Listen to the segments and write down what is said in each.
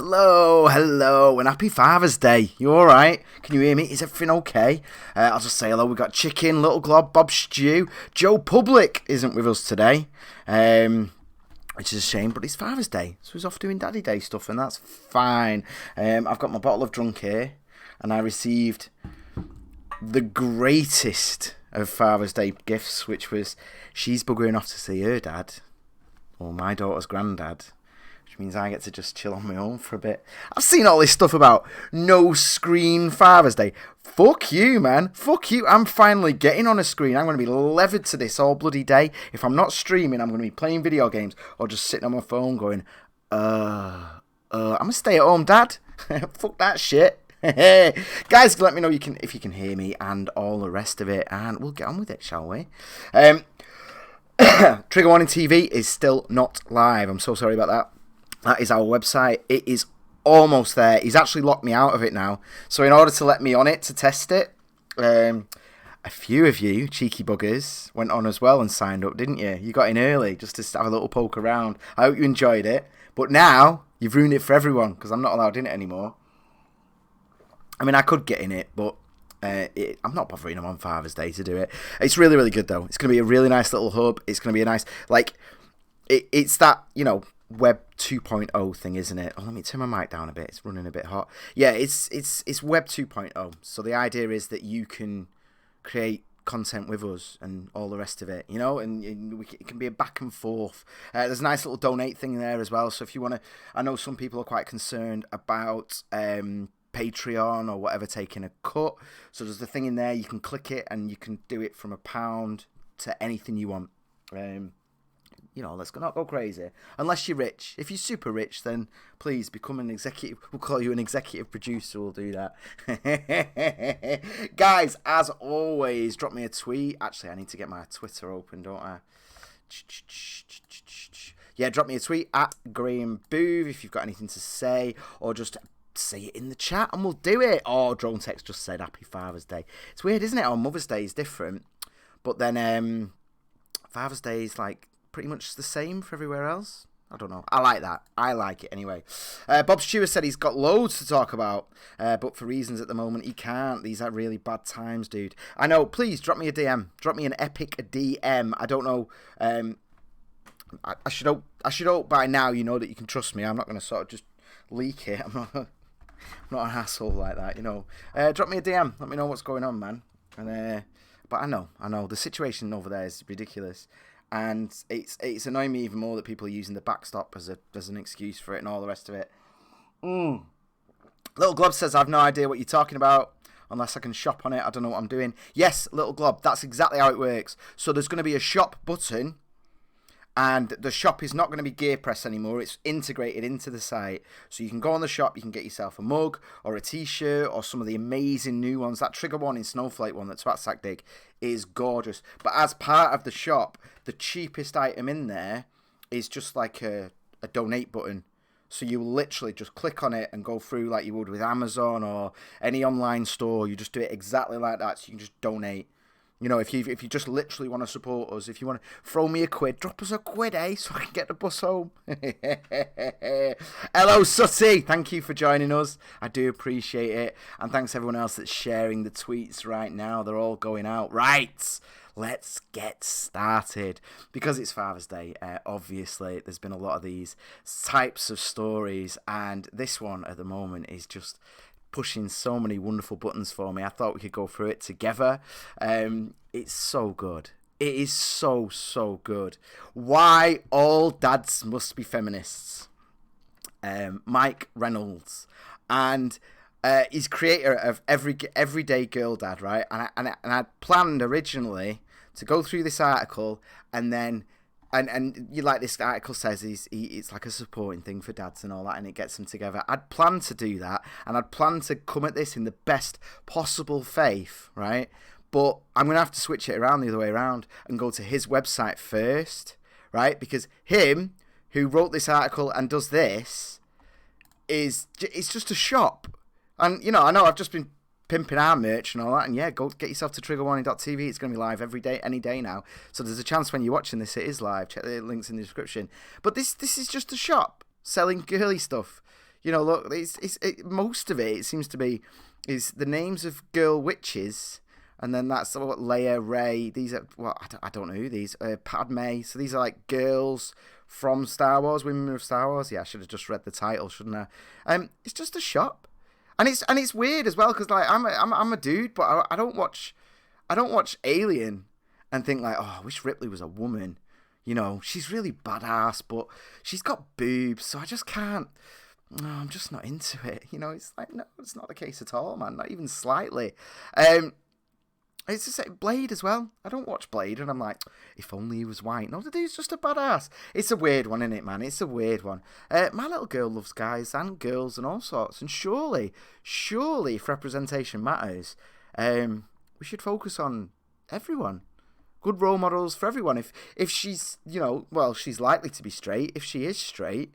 Hello, and happy Father's Day. You alright? Can you hear me? Is everything okay? I'll just say hello. We've got Chicken, Little Glob, Bob Stew. Joe Public isn't with us today, which is a shame, but it's Father's Day, so he's off doing Daddy Day stuff, and that's fine. I've got my bottle of drunk here, and I received the greatest of Father's Day gifts, which was she's buggering off to see her dad, or my daughter's granddad. Means I get to just chill on my own for a bit. I've seen all this stuff about no screen Father's Day. Fuck you, man. Fuck you. I'm finally getting on a screen. I'm going to be levered to this all bloody day. If I'm not streaming, I'm going to be playing video games or just sitting on my phone going, I'm a stay-at-home dad. Fuck that shit. Guys, let me know if you can hear me and all the rest of it, and we'll get on with it, shall we? Trigger Warning TV is still not live. I'm so sorry about that. That is our website. It is almost there. He's actually locked me out of it now. So in order to let me on it to test it, a few of you, cheeky buggers, went on as well and signed up, didn't you? You got in early just to have a little poke around. I hope you enjoyed it. But now, you've ruined it for everyone because I'm not allowed in it anymore. I mean, I could get in it, but I'm not bothering them on Father's Day to do it. It's really, really good, though. It's going to be a really nice little hub. It's going to be a nice, it's that, Web 2.0 thing, isn't it? Oh, let me turn my mic down a bit. It's running a bit hot. Yeah, it's Web 2.0. So the idea is that you can create content with us and all the rest of it, and it can be a back and forth. There's a nice little donate thing there as well. So if you want to, I know some people are quite concerned about Patreon or whatever taking a cut. So there's the thing in there. You can click it and you can do it from £1 to anything you want. Let's not go crazy. Unless you're rich. If you're super rich, then please become an executive. We'll call you an executive producer. We'll do that. Guys, as always, drop me a tweet. Actually, I need to get my Twitter open, don't I? Yeah, drop me a tweet at Graham Booth if you've got anything to say, or just say it in the chat and we'll do it. Oh, Drone Text just said Happy Father's Day. It's weird, isn't it? On Mother's Day is different, but then Father's Day is pretty much the same for everywhere else. I don't know. I like that. I like it anyway. Bob Stewart said he's got loads to talk about, but for reasons at the moment he can't. These are really bad times, dude. I know. Please drop me a DM. Drop me an epic DM. I don't know. I should hope by now you know that you can trust me. I'm not going to sort of just leak it. I'm not an asshole like that, Drop me a DM. Let me know what's going on, man. And but I know the situation over there is ridiculous. And it's annoying me even more that people are using the backstop as an excuse for it and all the rest of it. Little Glob says, I have no idea what you're talking about. Unless I can shop on it, I don't know what I'm doing. Yes, Little Glob, that's exactly how it works. So there's going to be a shop button, and the shop is not going to be GearPress anymore. It's integrated into the site. So you can go on the shop, you can get yourself a mug or a t-shirt or some of the amazing new ones. That Trigger Warning Snowflake one, that's Twatsack Dig, is gorgeous. But as part of the shop, the cheapest item in there is just like a donate button. So you literally just click on it and go through like you would with Amazon or any online store. You just do it exactly like that, so you can just donate. If you just literally want to support us, if you want to throw me a quid, drop us a quid, so I can get the bus home. Hello, Sutty. Thank you for joining us. I do appreciate it. And thanks everyone else that's sharing the tweets right now. They're all going out. Right. Let's get started. Because it's Father's Day, obviously, there's been a lot of these types of stories. And this one at the moment is just pushing so many wonderful buttons for me. I thought we could go through it together. It's so good. It is so good. Why all dads must be feminists. Mike Reynolds, and he's creator of Everyday Girl Dad, right? And I planned originally to go through this article and then. And you like this article says it's like a supporting thing for dads and all that, and it gets them together. I'd planned to do that, and I'd planned to come at this in the best possible faith, right? But I'm going to have to switch it around the other way around and go to his website first, right? Because him, who wrote this article and does this, it's just a shop. And, I know I've just been pimping our merch and all that, and yeah, go get yourself to triggerwarning.tv. It's going to be live every day, any day now. So there's a chance when you're watching this, it is live. Check the links in the description. But this is just a shop selling girly stuff. You know, look, most of it seems to be is the names of girl witches, and then that's what Leia, Rey. These are I don't know who these. Padme. So these are like girls from Star Wars, women of Star Wars. Yeah, I should have just read the title, shouldn't I? It's just a shop, and it's weird as well because like I'm a dude, but I don't watch Alien and think like, oh, I wish Ripley was a woman. You know, she's really badass, but she's got boobs, so I just can't. No, I'm just not into it. You know, it's like, no, it's not the case at all, man. Not even slightly. It's just like Blade as well. I don't watch Blade, and I'm like, if only he was white. No, the dude's just a badass. It's a weird one, isn't it, man? It's a weird one. My little girl loves guys and girls and all sorts, and surely, if representation matters, we should focus on everyone. Good role models for everyone. If she's, you know, well, she's likely to be straight. If she is straight,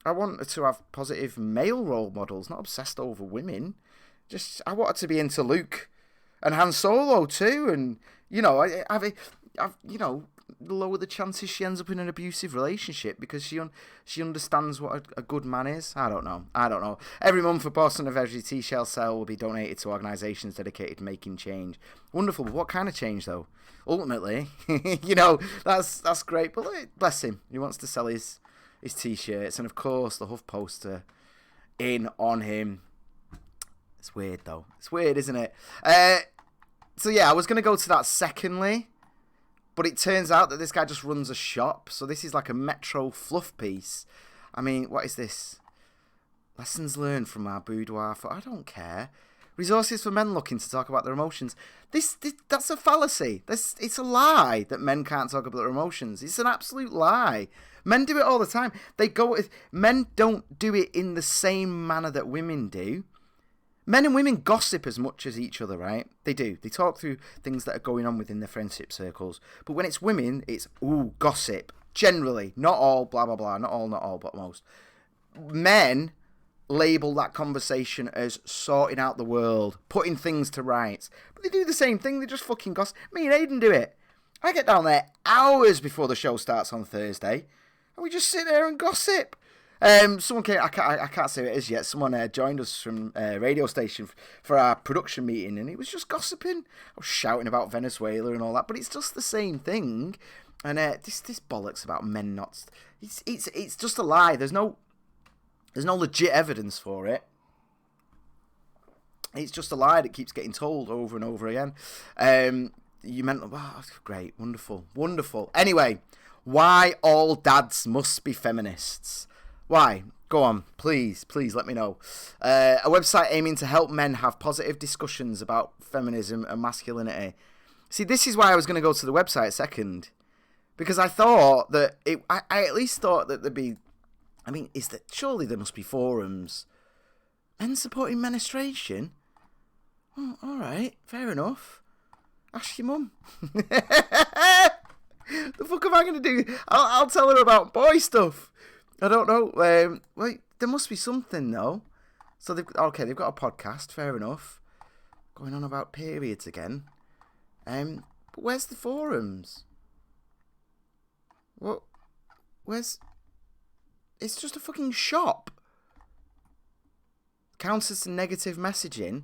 I want her to have positive male role models, not obsessed over women. I want her to be into Luke and Han Solo too, and you know, I've you know, lower the chances she ends up in an abusive relationship because she understands what a good man is. I don't know. Every month, a portion of every T-shell sale will be donated to organisations dedicated to making change. Wonderful, but what kind of change though? Ultimately, you know, that's great. But bless him, he wants to sell his T-shirts, and of course the Huff poster in on him. It's weird though. It's weird, isn't it? So yeah, I was gonna go to that secondly. But it turns out that this guy just runs a shop. So this is like a Metro fluff piece. I mean, what is this? Lessons learned from our boudoir. I don't care. Resources for men looking to talk about their emotions. That's a fallacy. It's a lie that men can't talk about their emotions. It's an absolute lie. Men do it all the time. Men don't do it in the same manner that women do. Men and women gossip as much as each other, right? They do. They talk through things that are going on within their friendship circles. But when it's women, it's, gossip. Generally. Not all, blah, blah, blah. Not all, but most. Men label that conversation as sorting out the world, putting things to rights. But they do the same thing. They just fucking gossip. Me and Aiden do it. I get down there hours before the show starts on Thursday, and we just sit there and gossip. Someone came, I can't say who it is yet. Someone joined us from a radio station for our production meeting, and he was just gossiping. I was shouting about Venezuela and all that, but it's just the same thing. And this bollocks about men not. It's just a lie. There's no legit evidence for it. It's just a lie that keeps getting told over and over again. You meant, great, wonderful. Anyway, why all dads must be feminists? Why? Go on, please let me know. A website aiming to help men have positive discussions about feminism and masculinity. See, this is why I was going to go to the website second. Because I thought that I at least thought that there'd be, I mean, surely there must be forums. Men supporting menstruation? Oh, alright, fair enough. Ask your mum. The fuck am I going to do? I'll tell her about boy stuff. I don't know. Wait, there must be something though. So they've got a podcast. Fair enough. Going on about periods again. But where's the forums? What? Where's? It's just a fucking shop. Counts as negative messaging.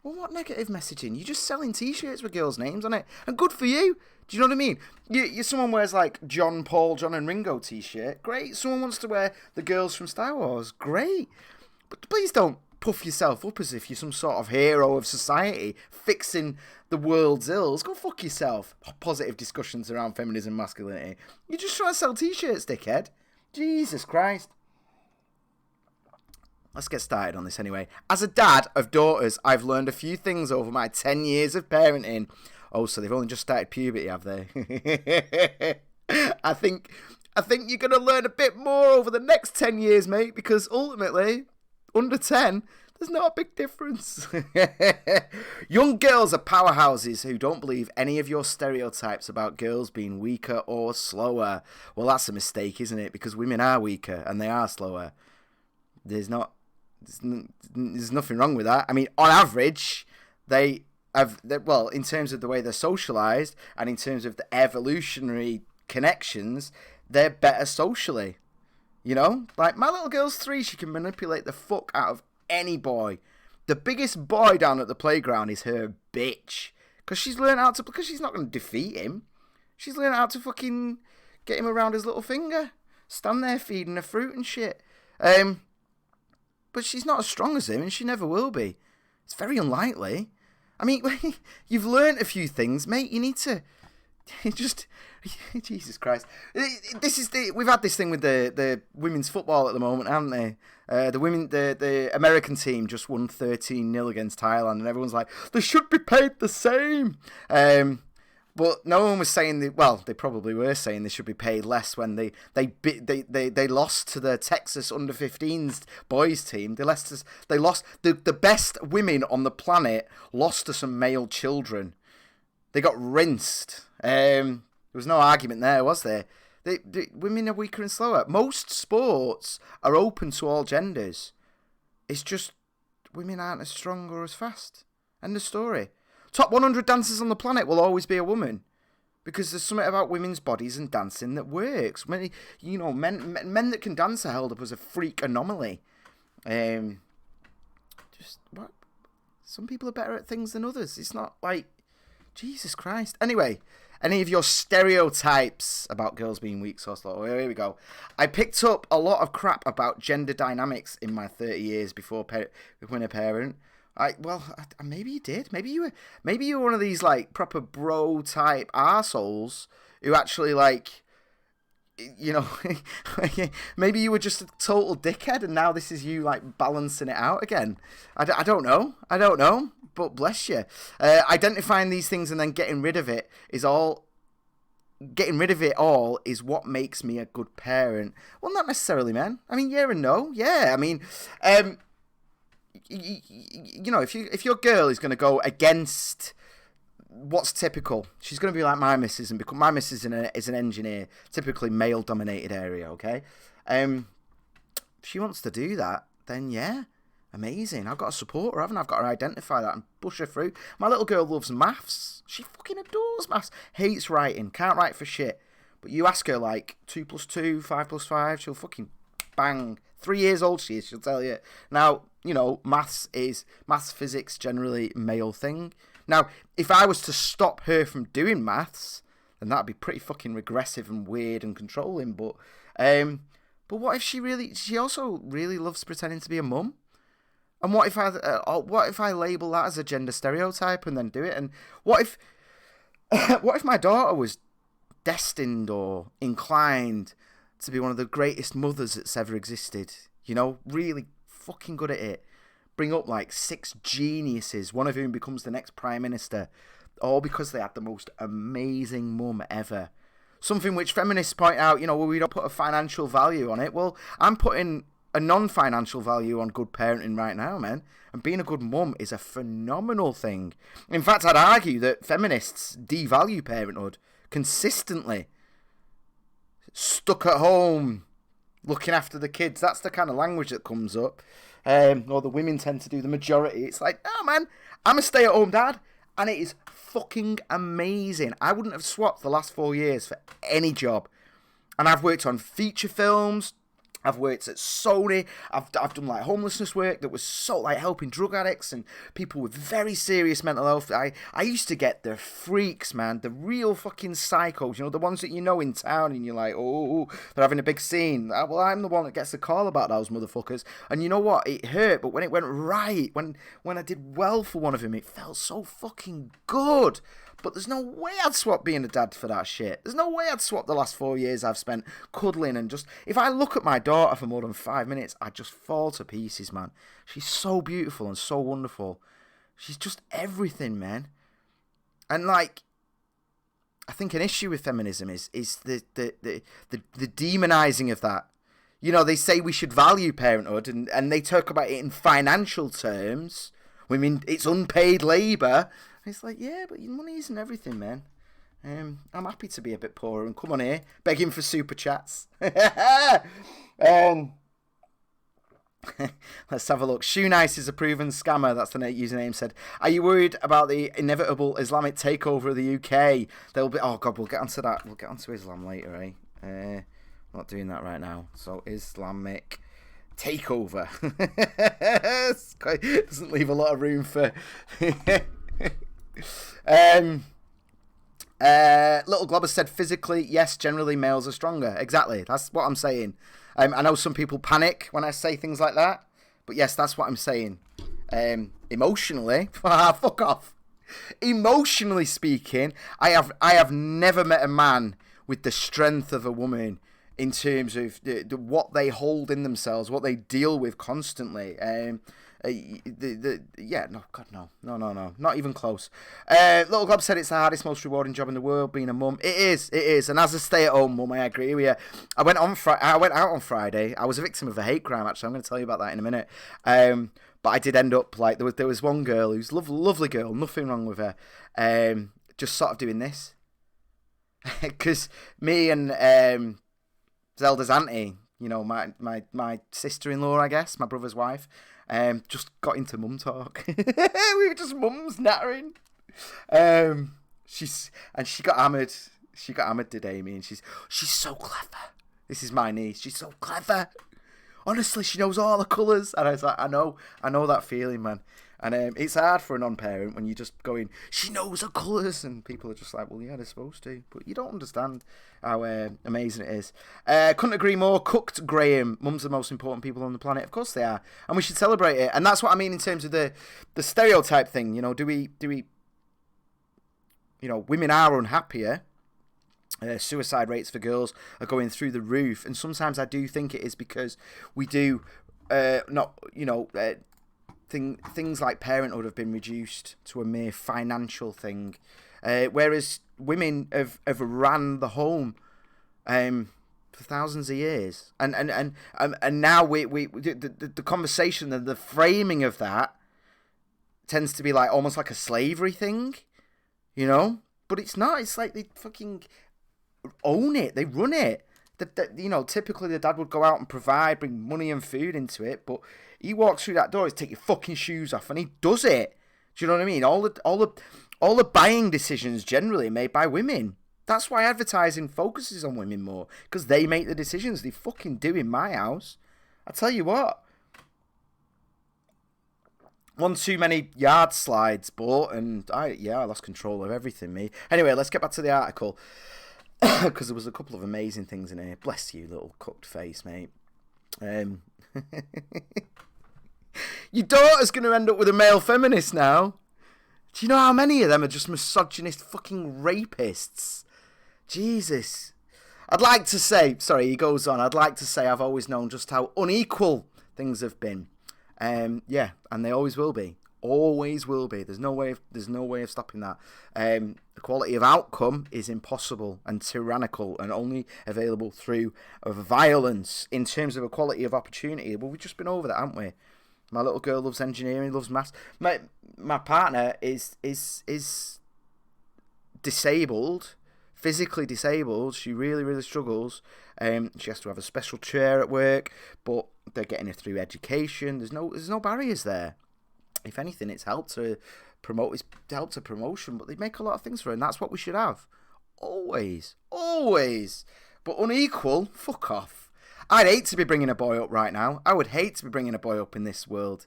Well, what negative messaging? You're just selling T-shirts with girls' names on it, and good for you. Do you know what I mean? Someone wears like John, Paul, John and Ringo T-shirt. Great. Someone wants to wear the girls from Star Wars. Great. But please don't puff yourself up as if you're some sort of hero of society fixing the world's ills. Go fuck yourself. Positive discussions around feminism and masculinity. You're just trying to sell T-shirts, dickhead. Jesus Christ. Let's get started on this anyway. As a dad of daughters, I've learned a few things over my 10 years of parenting. Oh, so they've only just started puberty, have they? I think you're going to learn a bit more over the next 10 years, mate, because ultimately, under 10, there's not a big difference. Young girls are powerhouses who don't believe any of your stereotypes about girls being weaker or slower. Well, that's a mistake, isn't it? Because women are weaker and they are slower. There's nothing wrong with that. I mean, on average, in terms of the way they're socialized and in terms of the evolutionary connections, they're better socially. You know? Like, my little girl's 3, she can manipulate the fuck out of any boy. The biggest boy down at the playground is her bitch. Because she's learned how to... Because she's not going to defeat him. She's learned how to fucking get him around his little finger. Stand there feeding her fruit and shit. But she's not as strong as him, and she never will be. It's very unlikely. I mean, you've learnt a few things, mate. You need to... Just... Jesus Christ. We've had this thing with the women's football at the moment, haven't they? The American team just won 13-0 against Thailand, and everyone's like, they should be paid the same. But no one was saying they probably were saying they should be paid less when they lost to the Texas under-15s boys team. They lost the best women on the planet, lost to some male children. They got rinsed. There was no argument there, was there? Women are weaker and slower. Most sports are open to all genders. It's just women aren't as strong or as fast. End of story. Top 100 dancers on the planet will always be a woman. Because there's something about women's bodies and dancing that works. Men that can dance are held up as a freak anomaly. What? Some people are better at things than others. It's not like... Jesus Christ. Anyway, any of your stereotypes about girls being weak so slow? Here we go. I picked up a lot of crap about gender dynamics in my 30 years before becoming a parent. Maybe you did. Maybe you were one of these like proper bro type arseholes who actually like, you know, maybe you were just a total dickhead and now this is you like balancing it out again. I don't know. But bless you. Identifying these things and then getting rid of it all is what makes me a good parent. Well, not necessarily, man. I mean, yeah and no. Yeah, I mean, you know, if your girl is going to go against what's typical, she's going to be like my missus, and because my missus is an engineer, typically male-dominated area, okay? If she wants to do that, then yeah. Amazing. I've got to support her, haven't I? I've got to identify that and push her through. My little girl loves maths. She fucking adores maths. Hates writing. Can't write for shit. But you ask her, like, 2 + 2, 5 + 5, she'll fucking bang. 3 years old she is, she'll tell you. Now, you know, maths, physics, generally male thing. Now, if I was to stop her from doing maths, then that'd be pretty fucking regressive and weird and controlling. But what if she also really loves pretending to be a mum? And what if I label that as a gender stereotype and then do it? And what if my daughter was destined or inclined to be one of the greatest mothers that's ever existed? You know, really fucking good at it. Bring up like 6 geniuses, one of whom becomes the next prime minister, all because they had the most amazing mum ever. Something which feminists point out, you know, well, we don't put a financial value on it. Well, I'm putting a non-financial value on good parenting right now, man. And being a good mum is a phenomenal thing. In fact, I'd argue that feminists devalue parenthood consistently. Stuck at home, looking after the kids. That's the kind of language that comes up. Or the women tend to do the majority. It's like, oh man, I'm a stay-at-home dad. And it is fucking amazing. I wouldn't have swapped the last 4 years for any job. And I've worked on feature films. I've worked at Sony. I've done like homelessness work that was so like helping drug addicts and people with very serious mental health. I used to get the freaks, man, the real fucking psychos, you know, the ones that you know in town and you're like, oh, they're having a big scene. Well, I'm the one that gets the call about those motherfuckers. And you know what? It hurt, but when it went right, when I did well for one of them, it felt so fucking good. But there's no way I'd swap being a dad for that shit. There's no way I'd swap the last 4 years I've spent cuddling and just... If I look at my daughter for more than 5 minutes, I just fall to pieces, man. She's so beautiful and so wonderful. She's just everything, man. And, like, I think an issue with feminism is the demonizing of that. You know, they say we should value parenthood, and they talk about it in financial terms. I mean, it's unpaid labour. It's like, yeah, but your money isn't everything, man. I'm happy to be a bit poorer and come on here, begging for super chats. Let's have a look. Shoe Nice is a proven scammer. That's the username said. Are you worried about the inevitable Islamic takeover of the UK? There'll be... Oh, God, we'll get onto that. We'll get onto Islam later, eh? Not doing that right now. So Islamic takeover. Doesn't leave a lot of room for. Little Globber said physically, yes, generally males are stronger. Exactly. That's what I'm saying. I know some people panic when I say things like that, but yes, that's what I'm saying. Emotionally, fuck off. Emotionally speaking, I have never met a man with the strength of a woman in terms of what they hold in themselves, what they deal with constantly. No, God, no, not even close. Little Glob said it's the hardest, most rewarding job in the world, being a mum. It is, and as a stay-at-home mum, I agree with you. I went out on Friday. I was a victim of a hate crime. Actually, I'm going to tell you about that in a minute. But I did end up like there was one girl who's lovely girl, nothing wrong with her. Just sort of doing this because me and Zelda's auntie, my sister-in-law, I guess, my brother's wife. Just got into mum talk. We were just mums nattering. She got hammered. She got hammered today, Amy, and she's so clever. This is my niece. She's so clever. Honestly, she knows all the colours. And I was like, I know that feeling, man. And it's hard for a non-parent when you're just going, she knows her colours, and people are just like, well, yeah, they're supposed to. But you don't understand how amazing it is. Couldn't agree more. Cooked Graham. Mums are the most important people on the planet. Of course they are. And we should celebrate it. And that's what I mean in terms of the stereotype thing. Do we women are unhappier. Suicide rates for girls are going through the roof. And sometimes I do think it is because we do things like parenthood have been reduced to a mere financial thing, whereas women have ran the home for thousands of years, and now the conversation and the framing of that tends to be like almost like a slavery thing, but it's not. It's like they fucking own it, they run it. Typically the dad would go out and provide, bring money and food into it, but he walks through that door, he's take your fucking shoes off, and he does it. Do you know what I mean? All the buying decisions generally made by women. That's why advertising focuses on women more, because they make the decisions. They fucking do in my house. I tell you what. One too many yard slides bought, and I lost control of everything, me. Anyway, let's get back to the article. Because there was a couple of amazing things in here. Bless you, little cooked face, mate. Your daughter's going to end up with a male feminist now. Do you know how many of them are just misogynist fucking rapists? Jesus. I'd like to say, sorry, he goes on, I'd like to say I've always known just how unequal things have been. And they always will be. Always will be. There's no way of stopping that. Equality of outcome is impossible and tyrannical and only available through violence. In terms of equality of opportunity, well, we've just been over that, haven't we? My little girl loves engineering, loves maths. My partner is disabled, physically disabled. She really, really struggles. She has to have a special chair at work, but they're getting her through education. There's no barriers there. If anything, it's helped her promotion, but they make a lot of things for her, and that's what we should have. Always. But unequal, fuck off. I'd hate to be bringing a boy up right now. I would hate to be bringing a boy up in this world.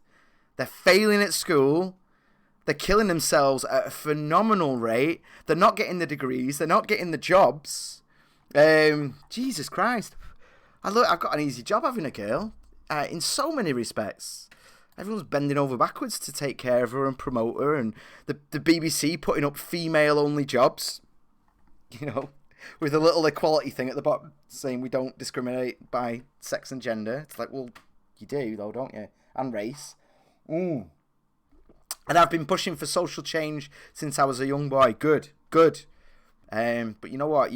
They're failing at school. They're killing themselves at a phenomenal rate. They're not getting the degrees. They're not getting the jobs. Jesus Christ. I've got an easy job having a girl, in so many respects. Everyone's bending over backwards to take care of her and promote her, and the BBC putting up female-only jobs, with a little equality thing at the bottom saying we don't discriminate by sex and gender. It's like, well, you do, though, don't you? And race. And I've been pushing for social change since I was a young boy. Good. But you know what?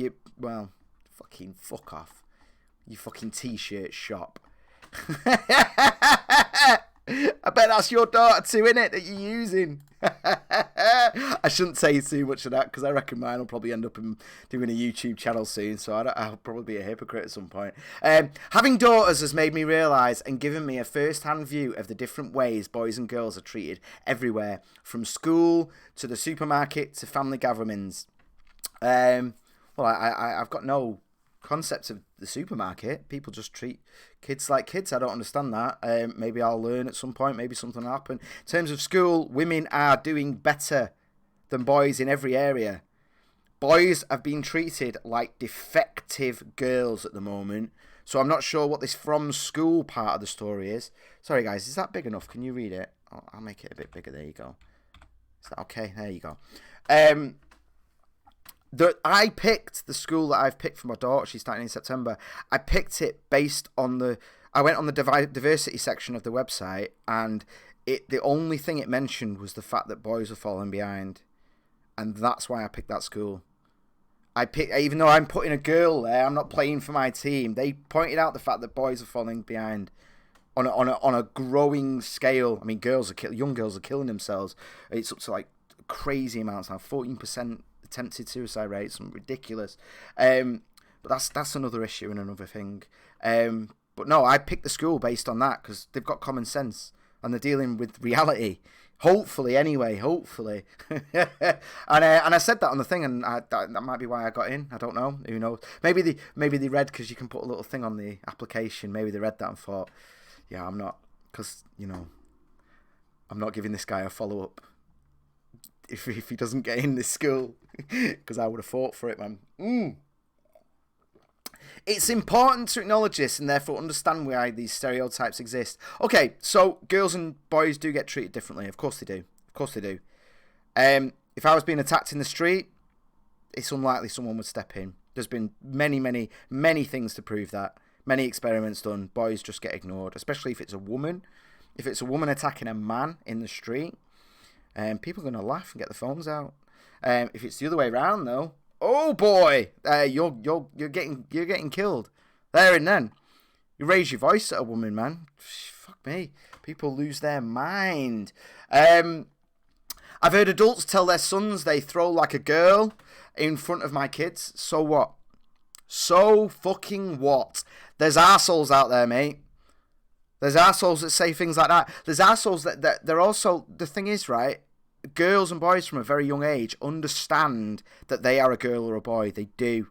Fucking fuck off. You fucking t-shirt shop. I bet that's your daughter too, innit, that you're using. I shouldn't say too much of that, because I reckon mine will probably end up doing a YouTube channel soon, so I'll probably be a hypocrite at some point. Having daughters has made me realise and given me a first-hand view of the different ways boys and girls are treated everywhere, from school to the supermarket to family gatherings. I've got no concept of the supermarket. People just treat kids like kids. I don't understand that. Maybe I'll learn at some point. Maybe something will happen. In terms of school, women are doing better than boys in every area. Boys have been treated like defective girls at the moment. So I'm not sure what this from school part of the story is. Sorry, guys. Is that big enough? Can you read it? I'll make it a bit bigger. There you go. Is that okay? There you go. I picked the school that I've picked for my daughter. She's starting in September. I picked it based on I went on the diversity section of the website, and the only thing it mentioned was the fact that boys are falling behind, and that's why I picked that school. Even though I'm putting a girl there, I'm not playing for my team. They pointed out the fact that boys are falling behind on a growing scale. I mean, young girls are killing themselves. It's up to like crazy amounts now. 14% attempted suicide rate, something ridiculous. But that's another issue and another thing. But no, I picked the school based on that because they've got common sense and they're dealing with reality. Hopefully, anyway. Hopefully. and I said that on the thing, and that might be why I got in. I don't know. Who knows? Maybe they read, because you can put a little thing on the application. Maybe they read that and thought, yeah, I'm not, because I'm not giving this guy a follow up if he doesn't get in this school, because I would have fought for it, man. It's important to acknowledge this and therefore understand why these stereotypes exist. Okay, so girls and boys do get treated differently. Of course they do. Of course they do. If I was being attacked in the street, it's unlikely someone would step in. There's been many, many, many things to prove that. Many experiments done. Boys just get ignored, especially if it's a woman. If it's a woman attacking a man in the street, people are going to laugh and get the phones out. If it's the other way around, though, oh boy, you're getting killed there and then. You raise your voice at a woman, man. Fuck me, people lose their mind. I've heard adults tell their sons they throw like a girl in front of my kids. So what? So fucking what? There's arseholes out there, mate. There's arseholes that say things like that. There's arseholes that they're also, the thing is, right, girls and boys from a very young age understand that they are a girl or a boy. They do.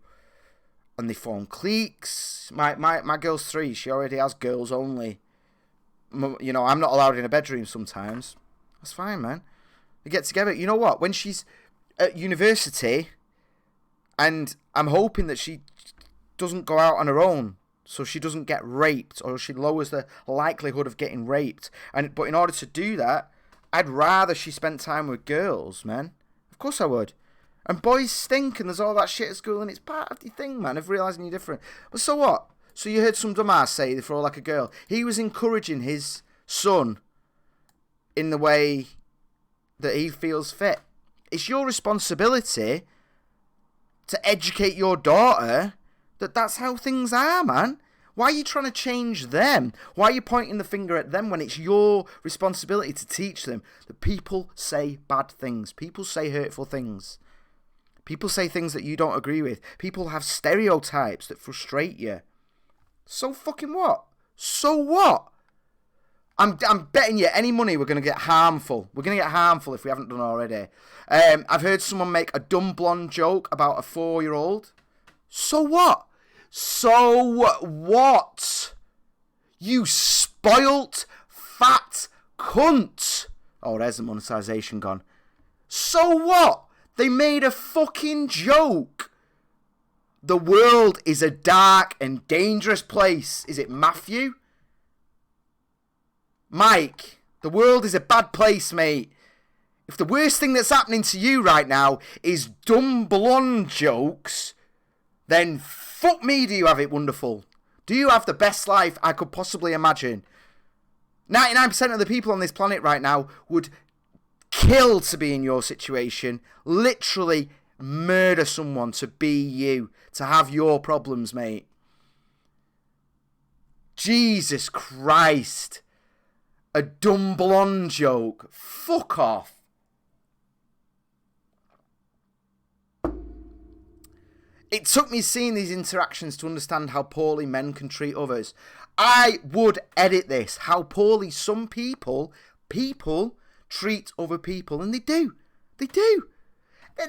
And they form cliques. My girl's 3. She already has girls only. I'm not allowed in a bedroom sometimes. That's fine, man. We get together. You know what? When she's at university, and I'm hoping that she doesn't go out on her own, so she doesn't get raped, or she lowers the likelihood of getting raped. But in order to do that, I'd rather she spent time with girls, man. Of course I would. And boys stink, and there's all that shit at school, and it's part of the thing, man, of realising you're different. But so what? So you heard some dumbass say they throw like a girl. He was encouraging his son in the way that he feels fit. It's your responsibility to educate your daughter that that's how things are, man. Why are you trying to change them? Why are you pointing the finger at them when it's your responsibility to teach them that people say bad things? People say hurtful things. People say things that you don't agree with. People have stereotypes that frustrate you. So fucking what? So what? I'm betting you any money we're going to get harmful. We're going to get harmful if we haven't done already. I've heard someone make a dumb blonde joke about a 4-year-old. So what? So what? You spoilt fat cunt. Oh, there's the monetization gone. So what? They made a fucking joke. The world is a dark and dangerous place. Is it Matthew? Mike, the world is a bad place, mate. If the worst thing that's happening to you right now is dumb blonde jokes, then fuck me, do you have it wonderful? Do you have the best life I could possibly imagine? 99% of the people on this planet right now would kill to be in your situation. Literally murder someone to be you, to have your problems, mate. Jesus Christ. A dumb blonde joke. Fuck off. It took me seeing these interactions to understand how poorly men can treat others. I would edit this. How poorly some people treat other people. And they do. They do.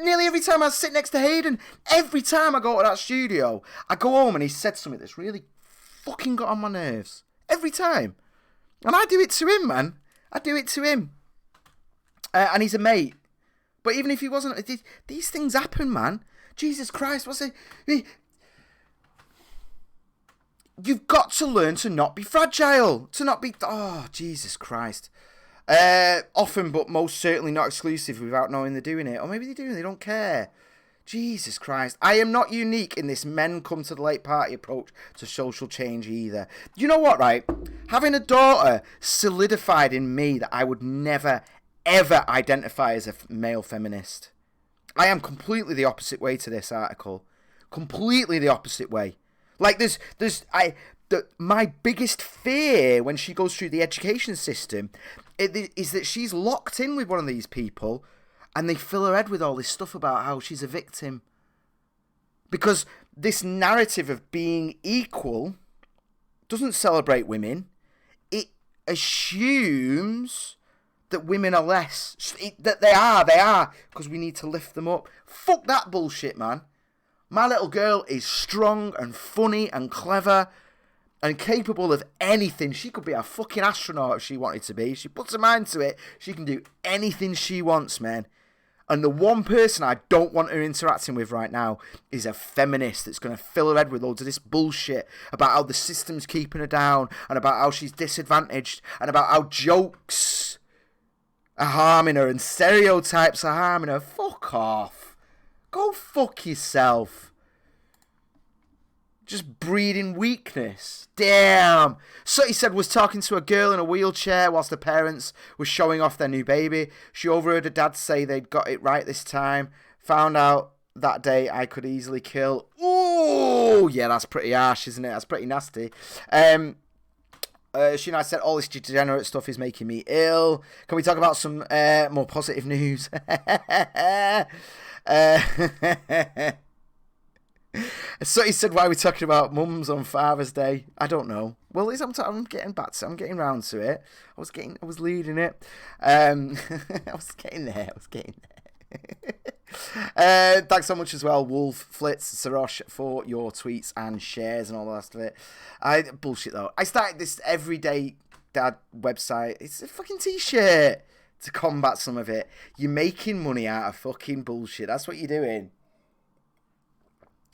Nearly every time I sit next to Hayden, every time I go to that studio, I go home and he said something that's really fucking got on my nerves. Every time. And I do it to him, man. I do it to him. And he's a mate. But even if he wasn't, these things happen, man. Jesus Christ, what's it? You've got to learn to not be fragile. To not be... Oh, Jesus Christ. Often, but most certainly not exclusive without knowing they're doing it. Or maybe they're doing it, they don't care. Jesus Christ. I am not unique in this men come to the late party approach to social change either. You know what, right? Having a daughter solidified in me that I would never, ever identify as a male feminist. I am completely the opposite way to this article. Completely the opposite way. Like, my biggest fear when she goes through the education system is that she's locked in with one of these people and they fill her head with all this stuff about how she's a victim. Because this narrative of being equal doesn't celebrate women. It assumes that women are less. That they are, because we need to lift them up. Fuck that bullshit, man. My little girl is strong and funny and clever and capable of anything. She could be a fucking astronaut if she wanted to be. She puts her mind to it. She can do anything she wants, man. And the one person I don't want her interacting with right now is a feminist that's going to fill her head with loads of this bullshit about how the system's keeping her down and about how she's disadvantaged and about how jokes are harming her and stereotypes are harming her. Fuck off. Go fuck yourself. Just breeding weakness. Damn. So he said was talking to a girl in a wheelchair whilst the parents were showing off their new baby. She overheard her dad say they'd got it right this time. Found out that day I could easily kill. Ooh, yeah, that's pretty harsh, isn't it? That's pretty nasty. She and I said all this degenerate stuff is making me ill. Can we talk about some more positive news? So he said, why are we talking about mums on Father's Day? I don't know. Well, I'm getting back to it. I'm getting round to it. I was leading it. I was getting there. Thanks so much as well, Wolf, Flitz, Sarosh, for your tweets and shares and all the rest of it. Bullshit though. I started this Everyday Dad website. It's a fucking t-shirt to combat some of it. You're making money out of fucking bullshit. That's what you're doing.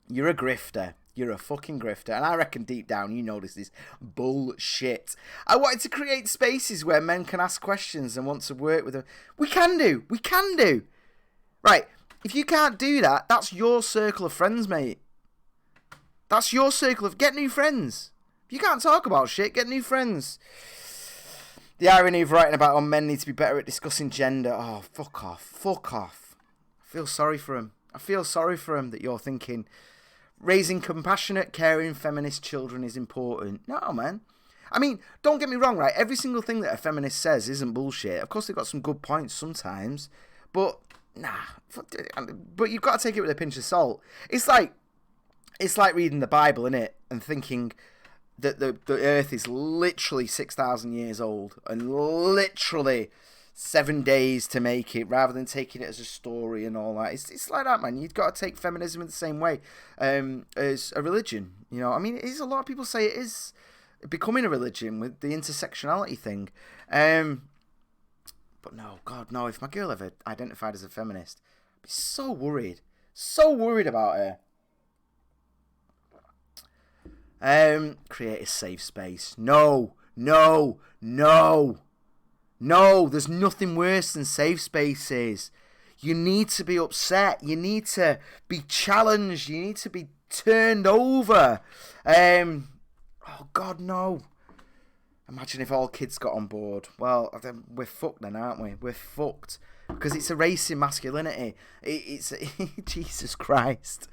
You're a grifter. You're a fucking grifter. And I reckon deep down you know this is bullshit. I wanted to create spaces where men can ask questions and want to work with them. We can do. Right. If you can't do that, that's your circle of friends, mate. That's your circle of... Get new friends. If you can't talk about shit, get new friends. The irony of writing about how men need to be better at discussing gender. Oh, fuck off. I feel sorry for him. That you're thinking... Raising compassionate, caring, feminist children is important. No, man. I mean, don't get me wrong, right? Every single thing that a feminist says isn't bullshit. Of course, they've got some good points sometimes. But, but you've got to take it with a pinch of salt. It's like reading the Bible, innit? And thinking that the earth is literally 6,000 years old. And literally 7 days to make it, rather than taking it as a story and all that. It's like that, man. You've got to take feminism in the same way as a religion. You know, I mean, it is, a lot of people say it is becoming a religion with the intersectionality thing. But no, God, no. If my girl ever identified as a feminist, I'd be so worried about her. Create a safe space. No, there's nothing worse than safe spaces. You need to be upset. You need to be challenged. You need to be turned over. Oh, God, no. Imagine if all kids got on board. Well, we're fucked then, aren't we? We're fucked. Because it's a race in masculinity. It's Jesus Christ.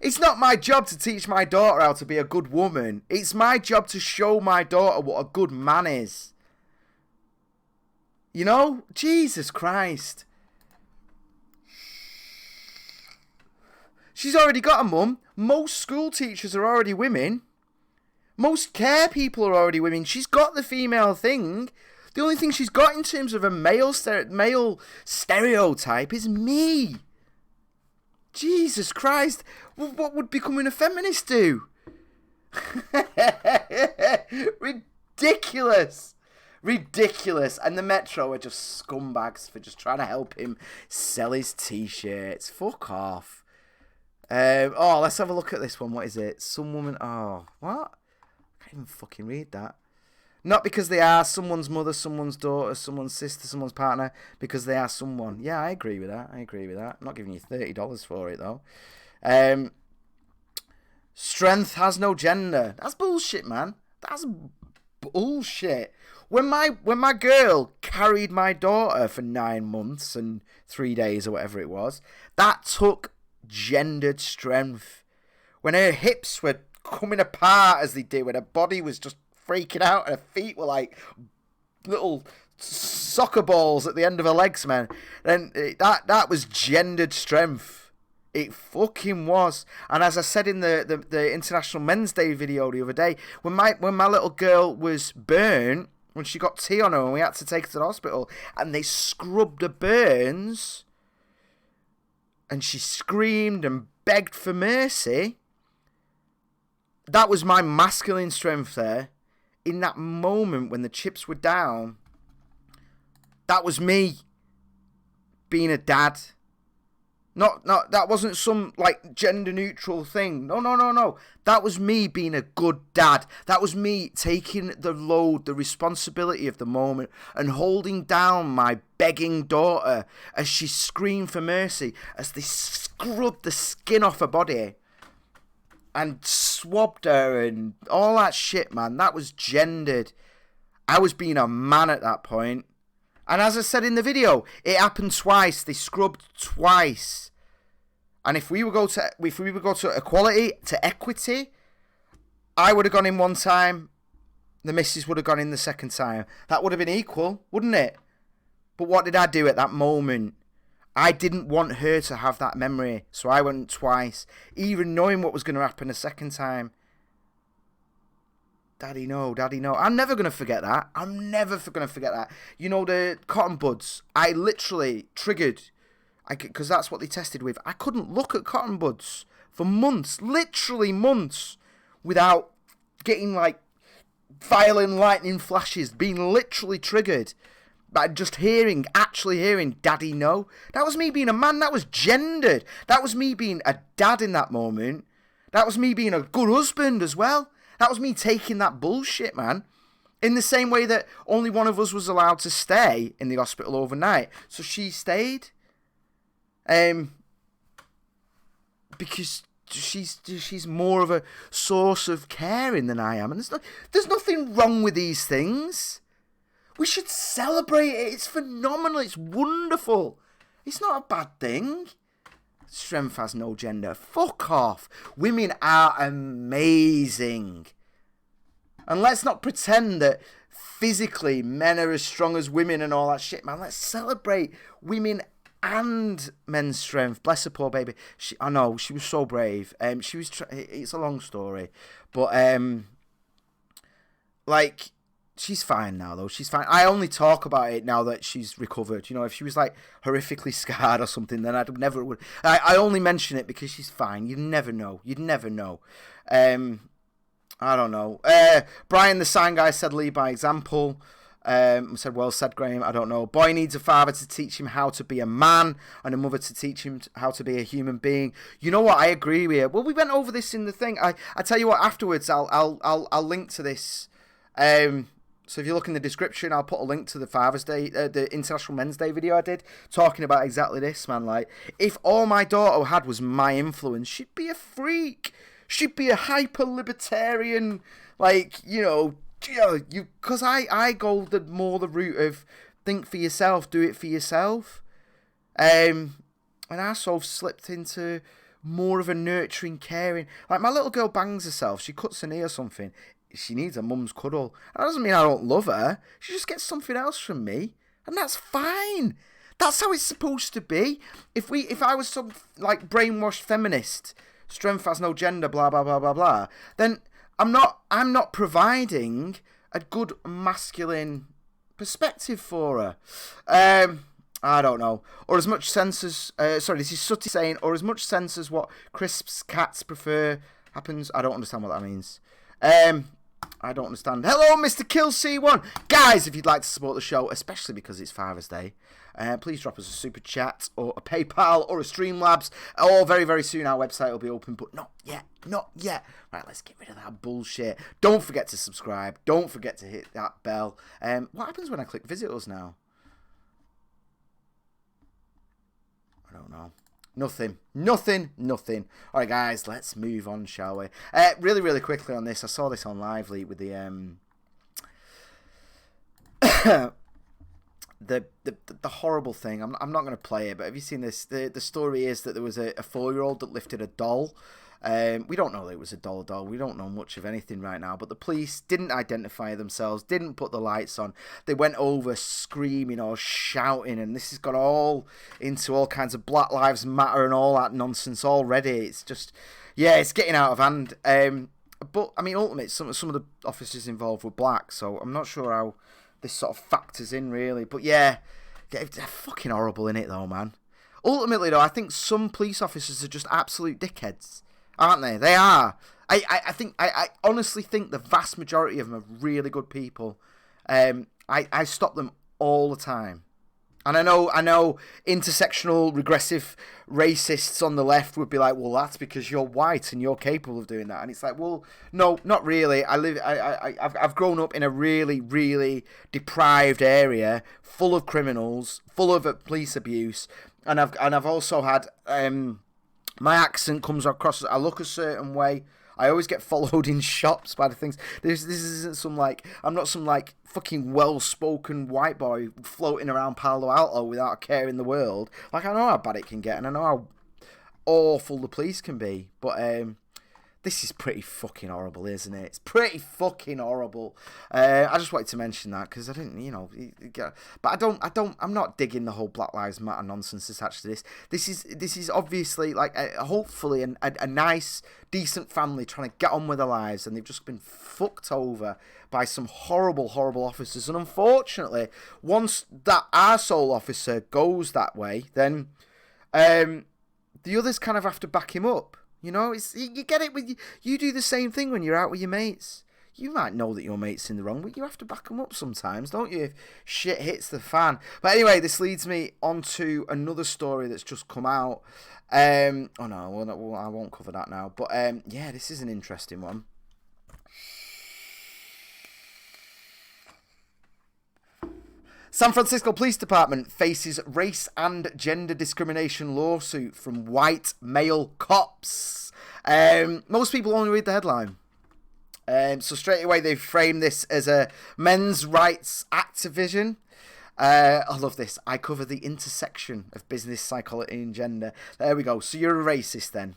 It's not my job to teach my daughter how to be a good woman. It's my job to show my daughter what a good man is. You know? Jesus Christ. She's already got a mum. Most school teachers are already women. Most care people are already women. She's got the female thing. The only thing she's got in terms of a male stereotype is me. Jesus Christ. What would becoming a feminist do? Ridiculous. And the Metro are just scumbags for just trying to help him sell his t-shirts. Fuck off. Let's have a look at this one. What is it? Some woman... Oh, what? I can't even fucking read that. Not because they are someone's mother, someone's daughter, someone's sister, someone's partner, because they are someone. Yeah, I agree with that. I'm not giving you $30 for it, though. Strength has no gender. That's bullshit, man. That's bullshit. When my girl carried my daughter for 9 months and 3 days or whatever it was, that took gendered strength. When her hips were coming apart as they do, when her body was just freaking out and her feet were like little soccer balls at the end of her legs, man. And that was gendered strength. It fucking was. And as I said in the International Men's Day video the other day, when my little girl was burnt, when she got tea on her and we had to take her to the hospital, and they scrubbed her burns, and she screamed and begged for mercy, that was my masculine strength there. In that moment when the chips were down, that was me being a dad. Not that wasn't some like gender neutral thing. No. That was me being a good dad. That was me taking the load, the responsibility of the moment, and holding down my begging daughter as she screamed for mercy, as they scrubbed the skin off her body and swabbed her and all that shit, man. That was gendered. I was being a man at that point. And as I said in the video, it happened twice. They scrubbed twice. And if we would go to equality, to equity, I would have gone in one time. The missus would have gone in the second time. That would have been equal, wouldn't it? But what did I do at that moment? I didn't want her to have that memory, so I went twice, even knowing what was going to happen a second time. Daddy, no. I'm never going to forget that. You know, the cotton buds, I literally triggered, because that's what they tested with. I couldn't look at cotton buds for months, literally months, without getting like violent lightning flashes, being literally triggered. But just actually hearing Daddy, no. That was me being a man. That was gendered. That was me being a dad in that moment. That was me being a good husband as well. That was me taking that bullshit, man. In the same way that only one of us was allowed to stay in the hospital overnight. So she stayed. Because she's more of a source of caring than I am. And there's nothing wrong with these things. We should celebrate it. It's phenomenal. It's wonderful. It's not a bad thing. Strength has no gender. Fuck off. Women are amazing. And let's not pretend that physically men are as strong as women and all that shit, man. Let's celebrate women and men's strength. Bless her, poor baby. I know, she was so brave. It's a long story. But, she's fine now, though. She's fine. I only talk about it now that she's recovered. You know, if she was, like, horrifically scarred or something, then I only mention it because she's fine. You'd never know. I don't know. Brian, the sign guy, said lead by example. Said, well said, Graham. I don't know. Boy needs a father to teach him how to be a man and a mother to teach him how to be a human being. You know what? I agree with you. Well, we went over this in the thing. I tell you what, afterwards, I'll link to this. So if you look in the description, I'll put a link to the Father's Day, the International Men's Day video I did, talking about exactly this, man. Like, if all my daughter had was my influence, she'd be a freak. She'd be a hyper-libertarian, like, because I go the route of think for yourself, do it for yourself. And I sort of slipped into more of a nurturing, caring. Like, my little girl bangs herself. She cuts her knee or something. She needs her mum's cuddle. That doesn't mean I don't love her. She just gets something else from me, and that's fine. That's how it's supposed to be. If I was some like brainwashed feminist, strength has no gender, blah blah blah blah blah, then I'm not providing a good masculine perspective for her. I don't know. Or as much sense as... this is Sutty saying, or as much sense as what Crisp's cats prefer happens. I don't understand what that means. I don't understand. Hello, Mr. Kill C1. Guys, if you'd like to support the show, especially because it's Father's Day, please drop us a super chat or a PayPal or a Streamlabs. Or very, very soon our website will be open, but not yet. Not yet. Right, let's get rid of that bullshit. Don't forget to subscribe. Don't forget to hit that bell. What happens when I click visit us now? I don't know. Nothing. All right, guys, let's move on, shall we? Really, really quickly on this. I saw this on Lively with the the horrible thing. I'm not going to play it, but have you seen this? The story is that there was a 4-year-old that lifted a doll. We don't know that it was a doll. We don't know much of anything right now, but the police didn't identify themselves, didn't put the lights on. They went over screaming or shouting, and this has got all into all kinds of Black Lives Matter and all that nonsense already. It's just, yeah, it's getting out of hand. But, I mean, ultimately, some of the officers involved were black, so I'm not sure how this sort of factors in, really. But, yeah, they're fucking horrible, innit, though, man? Ultimately, though, I think some police officers are just absolute dickheads. Aren't they? They are. I honestly think the vast majority of them are really good people. I stop them all the time. And I know intersectional regressive racists on the left would be like, well, that's because you're white and you're capable of doing that. And it's like, well, no, not really. I've grown up in a really, really deprived area, full of criminals, full of police abuse, and I've also had my accent comes across. I look a certain way. I always get followed in shops by the things. This isn't some like, I'm not some like fucking well-spoken white boy floating around Palo Alto without a care in the world. Like, I know how bad it can get, and I know how awful the police can be. But this is pretty fucking horrible, isn't it? It's pretty fucking horrible. I just wanted to mention that because I didn't, but I'm not digging the whole Black Lives Matter nonsense attached to this. This is obviously like hopefully a nice, decent family trying to get on with their lives, and they've just been fucked over by some horrible, horrible officers. And unfortunately, once that arsehole officer goes that way, then the others kind of have to back him up. You know, you get it with you do the same thing when you're out with your mates. You might know that your mate's in the wrong, but you have to back them up sometimes, don't you? If shit hits the fan. But anyway, this leads me on to another story that's just come out. I won't cover that now. But yeah, this is an interesting one. San Francisco Police Department faces race and gender discrimination lawsuit from white male cops. Most people only read the headline. So straight away they frame this as a men's rights activism. I love this. I cover the intersection of business, psychology and gender. There we go. So you're a racist then.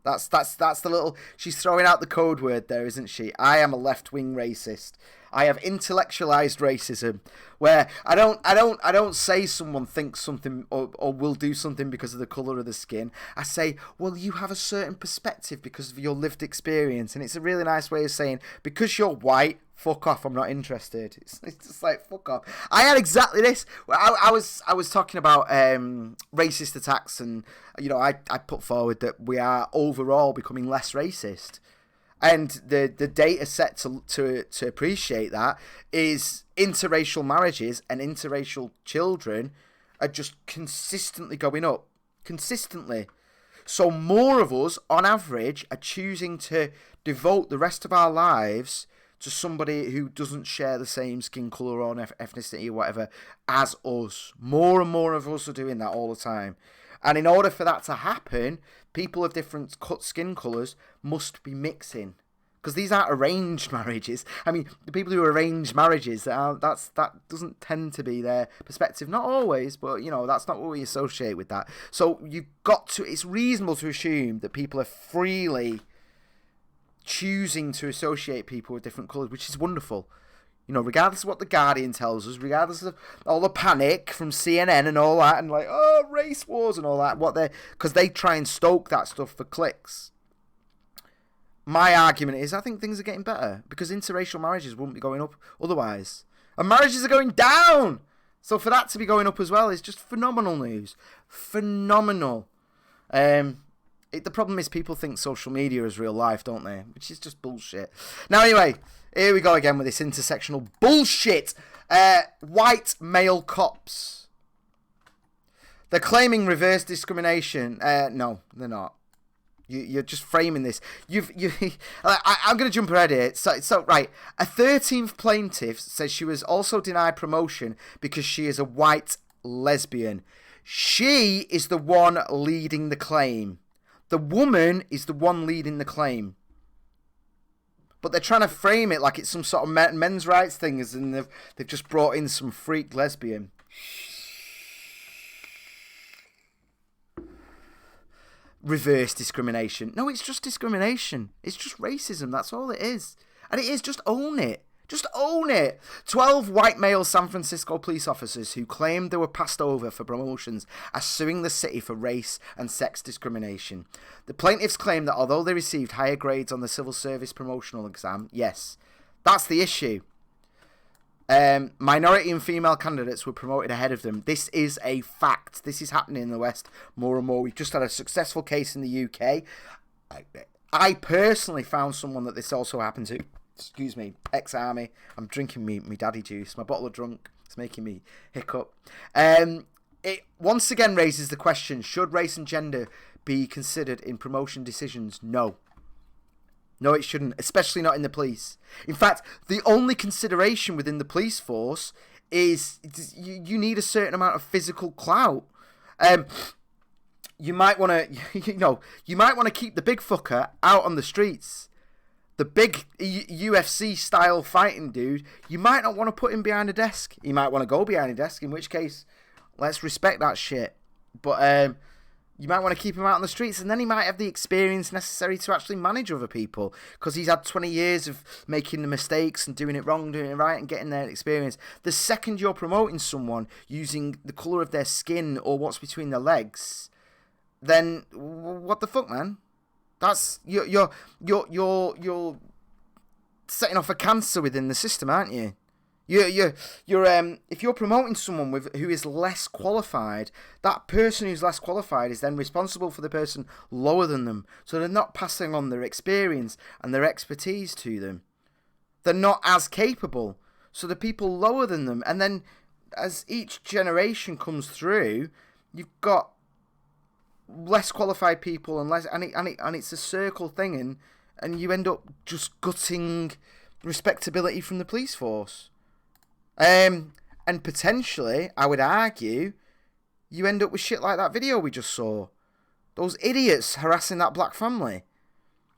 That's the little... She's throwing out the code word there, isn't she? I am a left-wing racist. I have intellectualized racism, where I don't say someone thinks something or will do something because of the color of the skin. I say, well, you have a certain perspective because of your lived experience, and it's a really nice way of saying, because you're white, fuck off, I'm not interested. It's just like, fuck off. I had exactly this. I was talking about racist attacks, and I put forward that we are overall becoming less racist. And the data set to appreciate that is interracial marriages and interracial children are just consistently going up. Consistently. So more of us, on average, are choosing to devote the rest of our lives to somebody who doesn't share the same skin colour or ethnicity or whatever as us. More and more of us are doing that all the time. And in order for that to happen, people of different skin colours must be mixing. Because these aren't arranged marriages. I mean, the people who arrange marriages, that doesn't tend to be their perspective. Not always, but, that's not what we associate with that. So it's reasonable to assume that people are freely choosing to associate people with different colours, which is wonderful. Regardless of what The Guardian tells us, regardless of all the panic from CNN and all that, and like, oh, race wars and all that, because they try and stoke that stuff for clicks. My argument is, I think things are getting better, because interracial marriages wouldn't be going up otherwise. And marriages are going down. So for that to be going up as well is just phenomenal news. Phenomenal. The problem is people think social media is real life, don't they? Which is just bullshit. Now, anyway, here we go again with this intersectional bullshit. White male cops. They're claiming reverse discrimination. No, they're not. You're just framing this. I'm going to jump ahead here. So right, a 13th plaintiff says she was also denied promotion because she is a white lesbian. She is the one leading the claim. The woman is the one leading the claim. But they're trying to frame it like it's some sort of men's rights thing, as in they've just brought in some freak lesbian. Reverse discrimination. No, it's just discrimination. It's just racism. That's all it is. And it is. Just own it. Just own it. 12 white male San Francisco police officers who claimed they were passed over for promotions are suing the city for race and sex discrimination. The plaintiffs claim that although they received higher grades on the civil service promotional exam, yes, that's the issue. Minority and female candidates were promoted ahead of them. This is a fact. This is happening in the West more and more. We've just had a successful case in the UK. I personally found someone that this also happened to. Excuse me, ex-army. I'm drinking me daddy juice. My bottle of drunk. It's making me hiccup. It once again raises the question, should race and gender be considered in promotion decisions? No. No, it shouldn't, especially not in the police. In fact, the only consideration within the police force is you need a certain amount of physical clout. You might want to, you might want to keep the big fucker out on the streets. The big UFC style fighting dude, you might not want to put him behind a desk. You might want to go behind a desk, in which case, let's respect that shit. But you might want to keep him out on the streets, and then he might have the experience necessary to actually manage other people, because he's had 20 years of making the mistakes and doing it wrong, doing it right, and getting their experience. The second you're promoting someone using the colour of their skin or what's between their legs, then what the fuck, man? That's you're setting off a cancer within the system, aren't you? You're if you're promoting someone who is less qualified, that person who's less qualified is then responsible for the person lower than them. So they're not passing on their experience and their expertise to them. They're not as capable. So the people lower than them, and then as each generation comes through, you've got less qualified people and less, and it's a circle thing, and you end up just gutting respectability from the police force. And potentially, I would argue, you end up with shit like that video we just saw. Those idiots harassing that black family.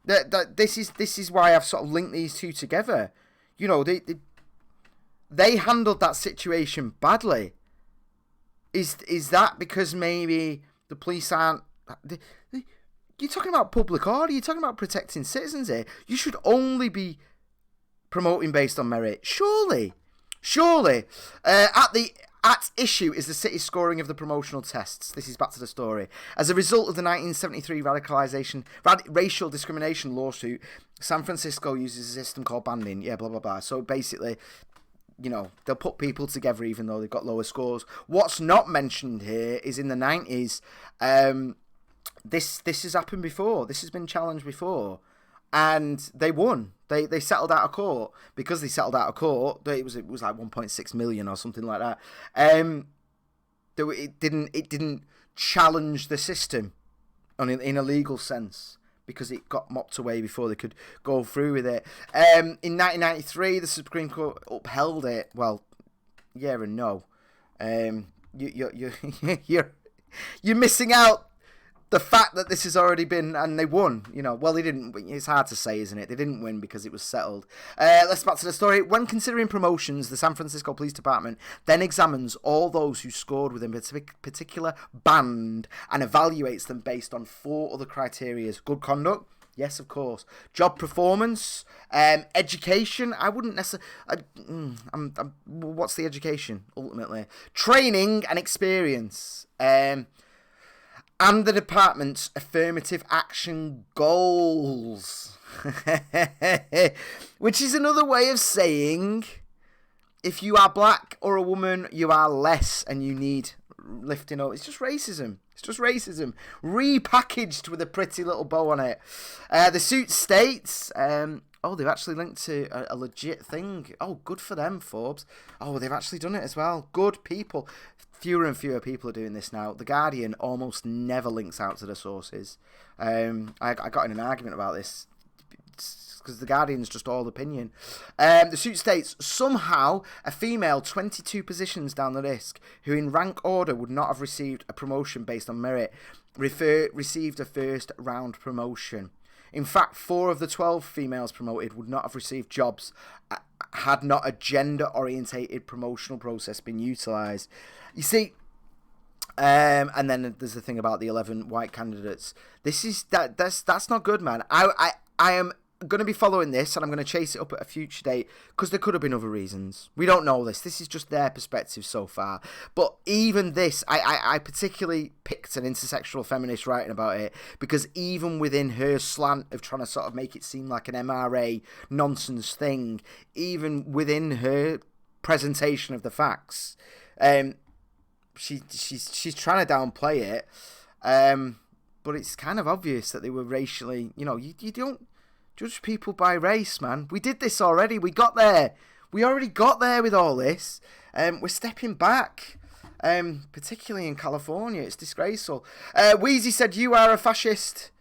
This is why I've sort of linked these two together. You know, they handled that situation badly. Is that because maybe the police aren't... You're talking about public order. You're talking about protecting citizens here. You should only be promoting based on merit. Surely. At issue is the city's scoring of the promotional tests. This is back to the story. As a result of the 1973 racial discrimination lawsuit, San Francisco uses a system called banding. Yeah, blah, blah, blah. So basically, you know, they'll put people together even though they've got lower scores. What's not mentioned here is in the 90s, this has happened before. This has been challenged before. And they won. They settled out of court. Because they settled out of court, it was like 1.6 million or something like that. It didn't challenge the system in a legal sense, because it got mopped away before they could go through with it. In 1993, the Supreme Court upheld it. Well, yeah and no. You're missing out. The fact that this has already been, and they won, you know, well, they didn't, it's hard to say, isn't it? They didn't win because it was settled. Let's back to the story. When considering promotions, the San Francisco Police Department then examines all those who scored within a particular band and evaluates them based on 4 other criteria. Good conduct? Yes, of course. Job performance, education. I wouldn't necessarily... what's the education, ultimately? Training and experience. And the department's affirmative action goals. Which is another way of saying if you are black or a woman, you are less and you need lifting up. It's just racism. It's just racism. Repackaged with a pretty little bow on it. The suit states... they've actually linked to a legit thing. Oh, good for them, Forbes. Oh, they've actually done it as well. Good people. Fewer and fewer people are doing this now. The Guardian almost never links out to the sources. I got in an argument about this because the Guardian's just all opinion. The suit states, somehow a female 22 positions down the list who in rank order would not have received a promotion based on merit received a first round promotion. In fact, 4 of the 12 females promoted would not have received jobs had not a gender-orientated promotional process been utilised. You see, and then there's the thing about the 11 white candidates. That's not good, man. I am going to be following this, and I'm going to chase it up at a future date because there could have been other reasons. We don't know this. This is just their perspective so far. But even this, I particularly picked an intersectional feminist writing about it because even within her slant of trying to sort of make it seem like an MRA nonsense thing, even within her presentation of the facts, she's trying to downplay it. But it's kind of obvious that they were racially, you don't judge people by race, man. We did this already. We got there. We already got there with all this. We're stepping back, particularly in California. It's disgraceful. Wheezy said, you are a fascist.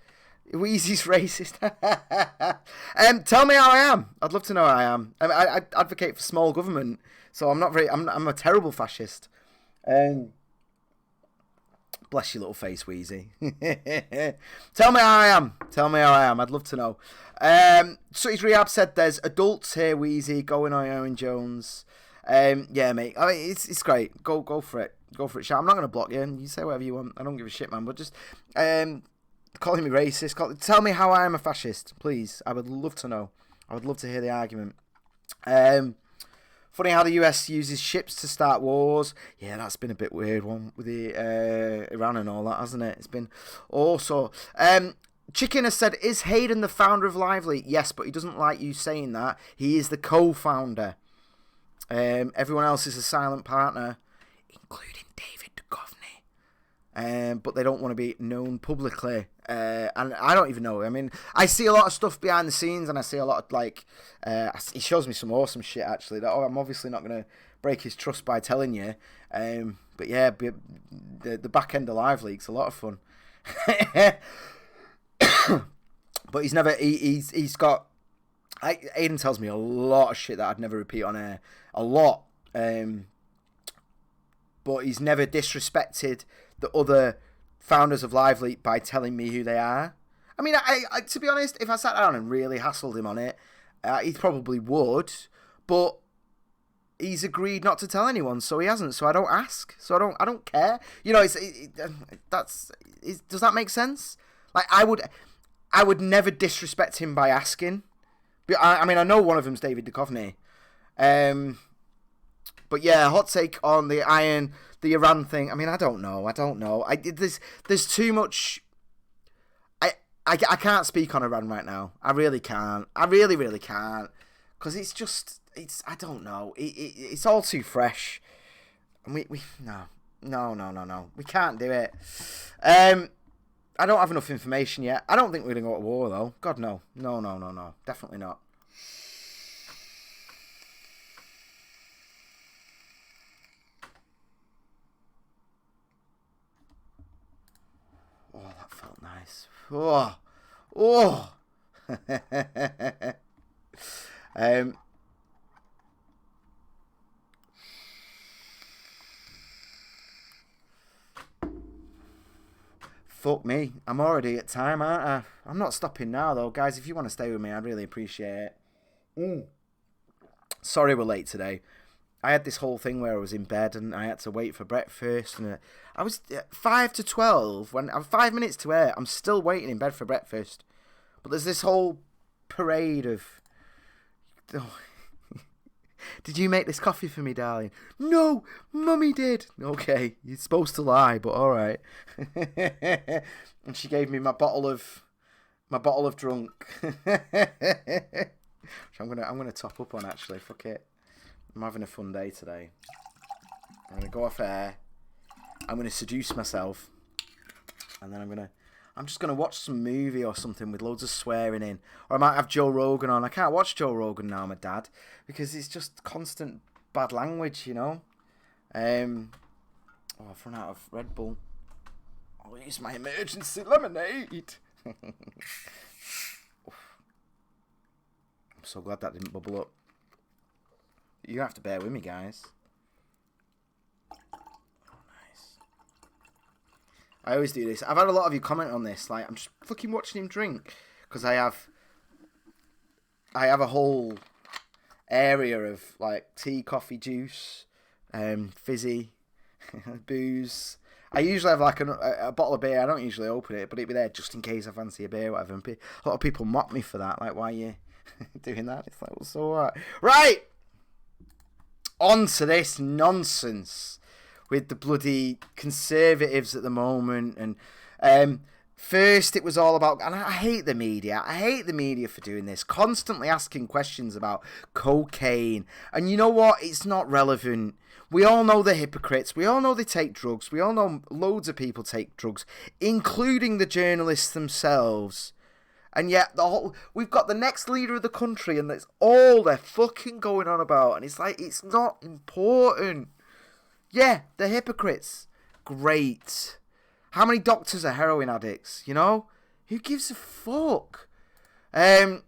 Wheezy's racist. Tell me how I am. I'd love to know how I am. I advocate for small government, so I'm a terrible fascist. Bless your little face, Wheezy. Tell me how I am. Tell me how I am. I'd love to know. Sutty's Rehab said there's adults here, Wheezy. Going on Owen Jones. Yeah, mate. I mean, it's great. Go for it. Go for it, Shat. I'm not going to block you. You say whatever you want. I don't give a shit, man. But just calling me racist. Tell me how I am a fascist, please. I would love to know. I would love to hear the argument. Funny how the US uses ships to start wars. Yeah, that's been a bit weird one with the Iran and all that, hasn't it? It's been also... Chicken has said, is Hayden the founder of Lively? Yes, but he doesn't like you saying that. He is the co-founder. Everyone else is a silent partner, including David Duchovny. But they don't want to be known publicly. And I don't even know. I mean, I see a lot of stuff behind the scenes, and I see a lot of, he shows me some awesome shit, actually, that I'm obviously not going to break his trust by telling you. But yeah, the back end of Live League's a lot of fun. But he's never, he's got, Aiden tells me a lot of shit that I'd never repeat on air. A lot. But he's never disrespected the other founders of Live Leak by telling me who they are. I mean, I to be honest, if I sat down and really hassled him on it, he probably would. But he's agreed not to tell anyone, so he hasn't. So I don't ask. So I don't care. You know, does that make sense? Like I would never disrespect him by asking. But I mean, I know one of them's David Duchovny. But yeah, hot take on the Iran thing. I mean, I don't know. There's too much. I can't speak on Iran right now. I really can't. I really, really can't. Because I don't know. It's all too fresh. And no. We can't do it. I don't have enough information yet. I don't think we're going to go to war, though. God, no. No. Definitely not. Oh, that felt nice. Oh. Fuck me. I'm already at time, aren't I? I'm not stopping now, though. Guys, if you want to stay with me, I'd really appreciate it. Sorry we're late today. I had this whole thing where I was in bed and I had to wait for breakfast. And I was 5 to 12. When I'm 5 minutes to 8, I'm still waiting in bed for breakfast. But there's this whole parade of... Oh. Did you make this coffee for me, darling? No, Mummy did. Okay, you're supposed to lie, but all right. And she gave me my bottle of drunk. Which I'm gonna top up on, actually. Fuck it. I'm having a fun day today. I'm going to go off air. I'm going to seduce myself. And then I'm just going to watch some movie or something with loads of swearing in. Or I might have Joe Rogan on. I can't watch Joe Rogan now, I'm a dad. Because it's just constant bad language, you know. I've run out of Red Bull. I'll use my emergency lemonade. I'm so glad that didn't bubble up. You have to bear with me, guys. I always do this. I've had a lot of you comment on this. Like, I'm just fucking watching him drink. Because I have a whole area of, like, tea, coffee, juice, fizzy, booze. I usually have, like, a bottle of beer. I don't usually open it, but it'd be there just in case I fancy a beer or whatever. And a lot of people mock me for that. Like, why are you doing that? It's like, well, so what? Right! On to this nonsense with the bloody Conservatives at the moment. And first it was all about, and I hate the media. I hate the media for doing this, constantly asking questions about cocaine. And you know what? It's not relevant. We all know they're hypocrites. We all know they take drugs. We all know loads of people take drugs, including the journalists themselves. And yet we've got the next leader of the country, and that's all they're fucking going on about. And it's like, it's not important. Yeah, they're hypocrites. Great. How many doctors are heroin addicts, you know? Who gives a fuck? And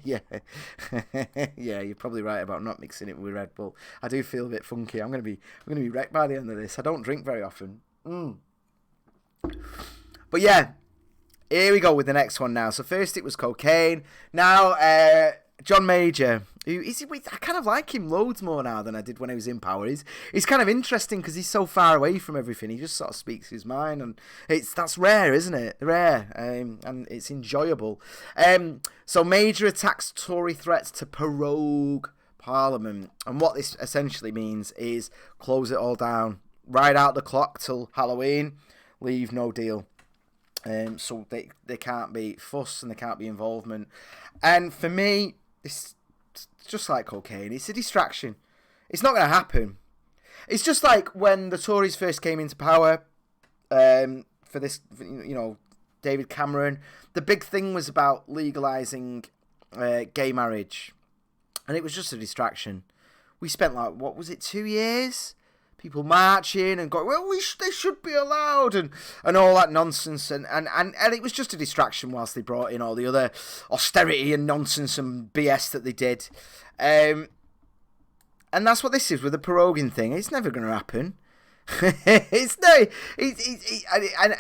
yeah. Yeah, you're probably right about not mixing it with Red Bull. I do feel a bit funky. I'm gonna be wrecked by the end of this. I don't drink very often. But yeah, here we go with the next one now. So first it was cocaine. Now, John Major, I kind of like him loads more now than I did when he was in power. He's kind of interesting because he's so far away from everything. He just sort of speaks his mind, and that's rare, isn't it? Rare, and it's enjoyable. So Major attacks Tory threats to prorogue Parliament, and what this essentially means is close it all down, ride out the clock till Halloween, leave no deal. So they can't be fuss and there can't be involvement. And for me, it's just like cocaine. It's a distraction. It's not going to happen. It's just like when the Tories first came into power, for this, you know, David Cameron. The big thing was about legalising gay marriage. And it was just a distraction. We spent, like, what was it, 2 years? People marching and going, well, they should be allowed, and all that nonsense, and it was just a distraction whilst they brought in all the other austerity and nonsense and BS that they did, and that's what this is with the proroguing thing. It's never going to happen. It's no,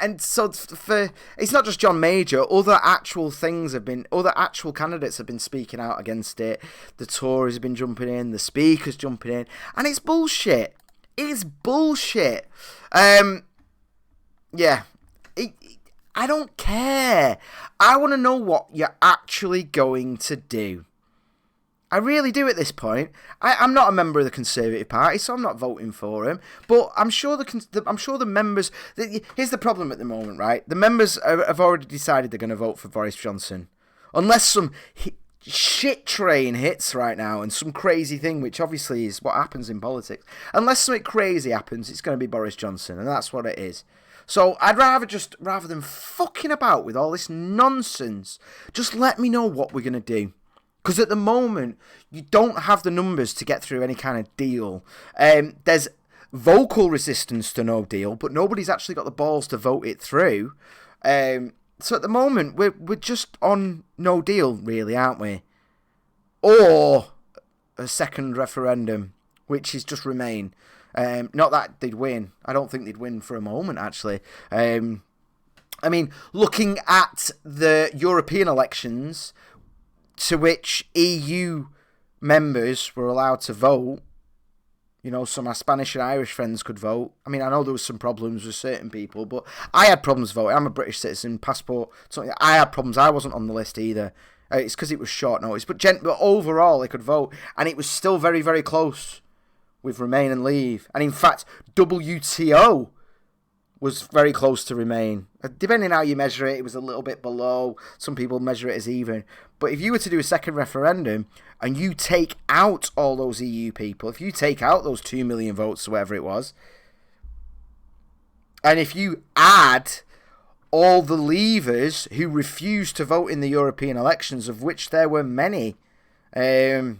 and so for it's not just John Major. Other actual candidates have been speaking out against it. The Tories have been jumping in, the Speaker's jumping in, and it's bullshit. It's bullshit. Yeah. I don't care. I want to know what you're actually going to do. I really do at this point. I'm not a member of the Conservative Party, so I'm not voting for him. But I'm sure the members. Here's the problem at the moment, right? The members have already decided they're going to vote for Boris Johnson, unless some shit train hits right now and some crazy thing, which obviously is what happens in politics. Unless something crazy happens, it's going to be Boris Johnson, and that's what it is. So I'd rather than fucking about with all this nonsense, just let me know what we're going to do. Because at the moment, you don't have the numbers to get through any kind of deal. There's vocal resistance to no deal, but nobody's actually got the balls to vote it through. So at the moment, we're just on no deal, really, aren't we? Or a second referendum, which is just Remain. Not that they'd win. I don't think they'd win for a moment, actually. I mean, looking at the European elections, to which EU members were allowed to vote, you know, so my Spanish and Irish friends could vote. I mean, I know there was some problems with certain people, but I had problems voting. I'm a British citizen, passport. So I had problems. I wasn't on the list either. It's because it was short notice. But overall, they could vote. And it was still very, very close with Remain and Leave. And in fact, WTO was very close to Remain. Depending how you measure it, it was a little bit below. Some people measure it as even. But if you were to do a second referendum and you take out all those EU people, if you take out those 2 million votes or whatever it was, and if you add all the leavers who refused to vote in the European elections, of which there were many, I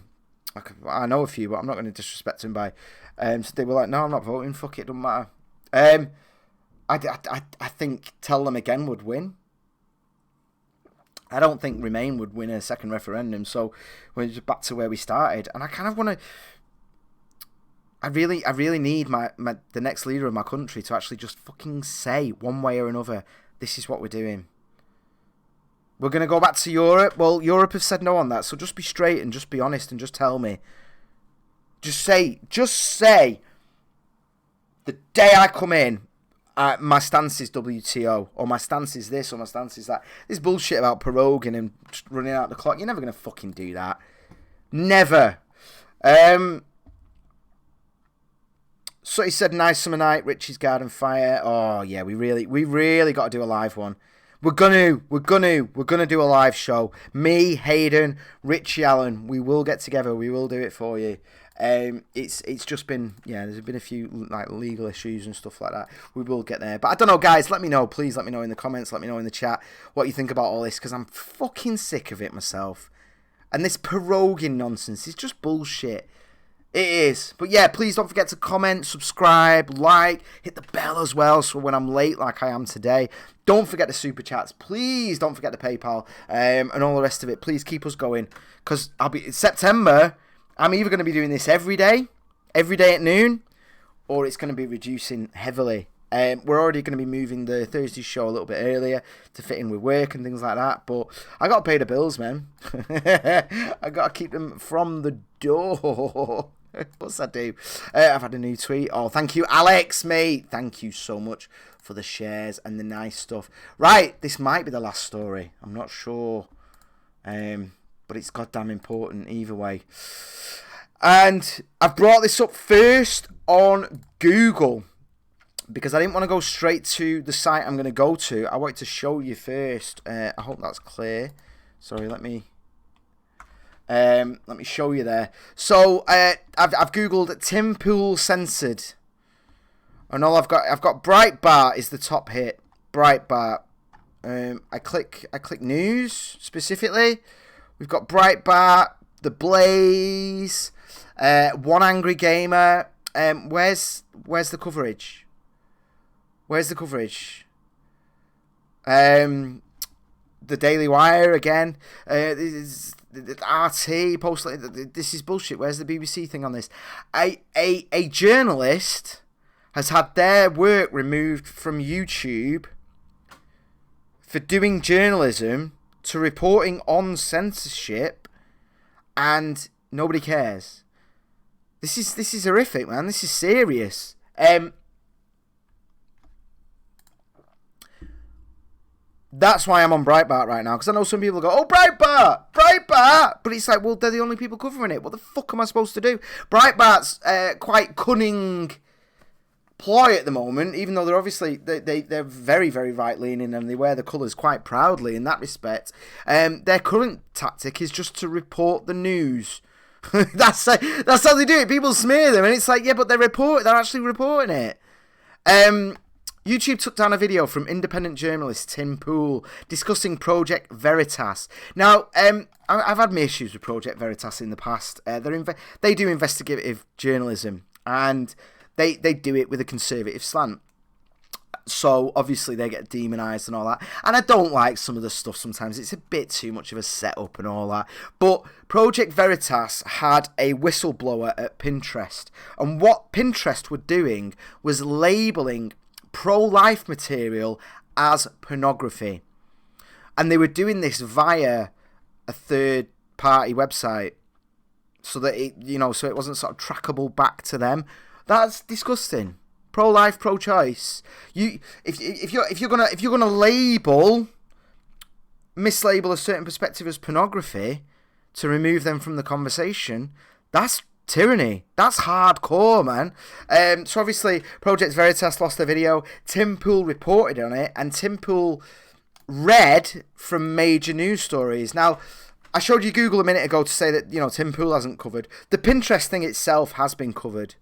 know a few, but I'm not going to disrespect them by. So they were like, no, I'm not voting. Fuck it, doesn't matter. I think Tell Them Again would win. I don't think Remain would win a second referendum. So we're just back to where we started, and I kind of want to. I really need the next leader of my country to actually just fucking say one way or another, this is what we're doing. We're going to go back to Europe. Well, Europe have said no on that, so just be straight and just be honest and just tell me. Just say, the day I come in, my stance is WTO, or my stance is this, or my stance is that. This bullshit about proroguing and running out the clock, you're never going to fucking do that. Never. So he said, nice summer night, Richie's Garden Fire. Oh yeah, we really got to do a live one. We're gonna do a live show. Me, Hayden, Richie Allen. We will get together. We will do it for you. It's just been, there's been a few like legal issues and stuff like that. We will get there. But I don't know, guys. Let me know. Please let me know in the comments. Let me know in the chat what you think about all this, because I'm fucking sick of it myself. And this proroguing nonsense is just bullshit. It is. But yeah, please don't forget to comment, subscribe, like, hit the bell as well, so when I'm late like I am today, don't forget the super chats. Please don't forget the PayPal and all the rest of it. Please keep us going, because September, I'm either going to be doing this every day at noon, or it's going to be reducing heavily. We're already going to be moving the Thursday show a little bit earlier to fit in with work and things like that. But I got to pay the bills, man. I got to keep them from the door. Of course I do. I've had a new tweet. Oh, thank you, Alex, mate. Thank you so much for the shares and the nice stuff. Right, this might be the last story. I'm not sure. But it's goddamn important either way. And I've brought this up first on Google, because I didn't want to go straight to the site I'm going to go to. I wanted to show you first. I hope that's clear. Sorry, let me show you there. So I've googled Tim Pool censored, and all I've got Breitbart is the top hit. Breitbart. I click news specifically. We've got Breitbart, The Blaze, One Angry Gamer. Where's the coverage? Where's the coverage? The Daily Wire again. RT post. This is bullshit. Where's the BBC thing on this? A journalist has had their work removed from YouTube for doing journalism to reporting on censorship, and nobody cares. This is horrific, man. This is serious. That's why I'm on Breitbart right now, because I know some people go, oh, Breitbart! But it's like, well, they're the only people covering it. What the fuck am I supposed to do? Breitbart's quite cunning ploy at the moment, even though they're obviously, they're very, very right-leaning, and they wear the colours quite proudly in that respect. Their current tactic is just to report the news. That's how they do it. People smear them, and it's like, yeah, but they're actually reporting it. YouTube took down a video from independent journalist Tim Pool discussing Project Veritas. Now, I've had my issues with Project Veritas in the past. They do investigative journalism, and they do it with a conservative slant. So, obviously, they get demonised and all that. And I don't like some of the stuff sometimes. It's a bit too much of a setup and all that. But Project Veritas had a whistleblower at Pinterest. And what Pinterest were doing was labelling pro-life material as pornography, and they were doing this via a third-party website, so that it wasn't sort of trackable back to them. That's disgusting. Pro-life, pro-choice. If you're gonna mislabel a certain perspective as pornography to remove them from the conversation, that's tyranny. That's hardcore, man. So obviously, Project Veritas lost their video. Tim Pool reported on it, and Tim Pool read from major news stories. Now, I showed you Google a minute ago to say that, Tim Pool hasn't covered. The Pinterest thing itself has been covered.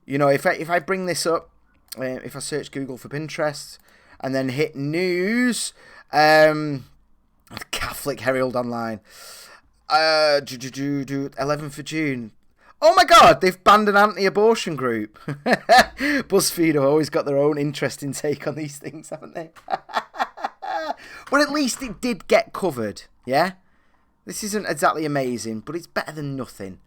If I bring this up, if I search Google for Pinterest and then hit news, Catholic Herald Online, 11th of June. Oh my God, they've banned an anti-abortion group. BuzzFeed have always got their own interesting take on these things, haven't they? But at least it did get covered, yeah? This isn't exactly amazing, but it's better than nothing.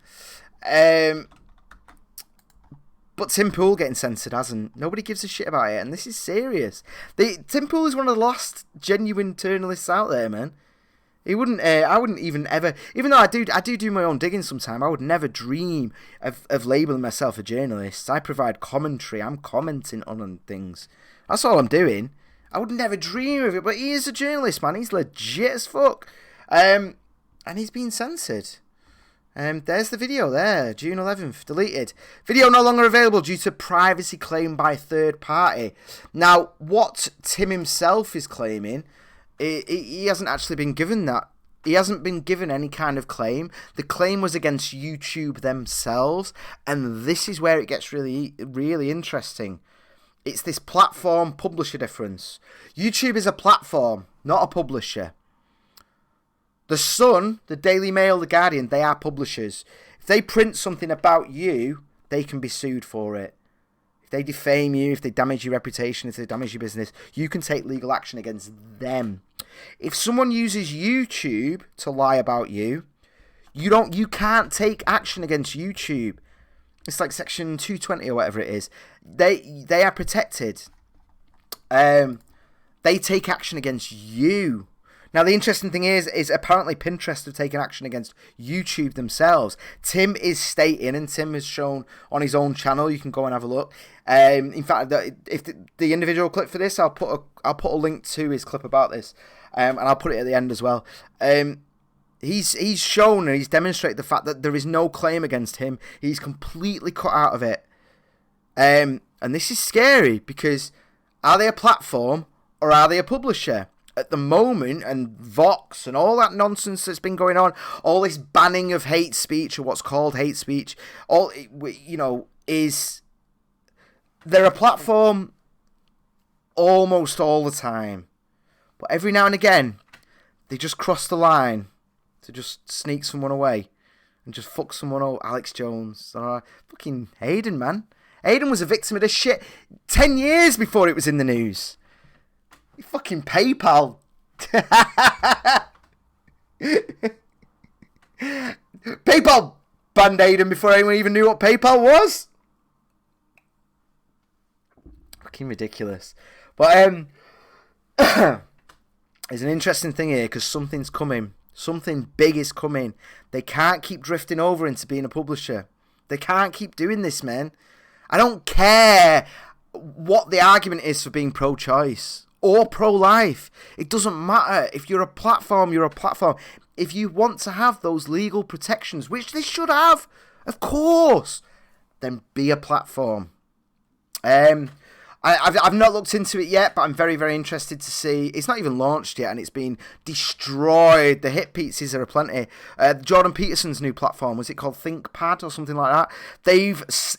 But Tim Pool getting censored hasn't. Nobody gives a shit about it, and this is serious. Tim Pool is one of the last genuine journalists out there, man. He wouldn't. I wouldn't even ever. Even though I do my own digging sometimes, I would never dream of labeling myself a journalist. I provide commentary. I'm commenting on things. That's all I'm doing. I would never dream of it. But he is a journalist, man. He's legit as fuck. And he's been censored. There's the video there, June 11th, deleted. Video no longer available due to privacy claim by third party. Now, what Tim himself is claiming, he hasn't actually been given that. He hasn't been given any kind of claim. The claim was against YouTube themselves, and this is where it gets really, really interesting. It's this platform-publisher difference. YouTube is a platform, not a publisher. The Sun, the Daily Mail, the Guardian, they are publishers. If they print something about you, they can be sued for it. If they defame you, if they damage your reputation, if they damage your business, you can take legal action against them. If someone uses YouTube to lie about you, you can't take action against YouTube. It's like Section 220 or whatever it is. They are protected. They take action against you. Now, the interesting thing is apparently Pinterest have taken action against YouTube themselves. Tim is stating, and Tim has shown on his own channel, you can go and have a look. In fact, if the individual clip for this, I'll put a link to his clip about this, and I'll put it at the end as well. He's shown and he's demonstrated the fact that there is no claim against him. He's completely cut out of it. And this is scary because are they a platform or are they a publisher? At the moment, and Vox and all that nonsense that's been going on, all this banning of hate speech or what's called hate speech, is they're a platform almost all the time. But every now and again, they just cross the line to just sneak someone away and just fuck someone up. Alex Jones. Fucking Hayden, man. Hayden was a victim of this shit 10 years before it was in the news. You fucking PayPal. PayPal banned Hayden before anyone even knew what PayPal was. Fucking ridiculous. But there's an interesting thing here because something's coming. Something big is coming. They can't keep drifting over into being a publisher. They can't keep doing this, man. I don't care what the argument is for being pro-choice or pro-life. It doesn't matter. If you're a platform, you're a platform. If you want to have those legal protections, which they should have, of course, then be a platform. I've not looked into it yet, but I'm very, very interested to see. It's not even launched yet, and it's been destroyed. The hit pieces are aplenty. Jordan Peterson's new platform, was it called ThinkPad or something like that?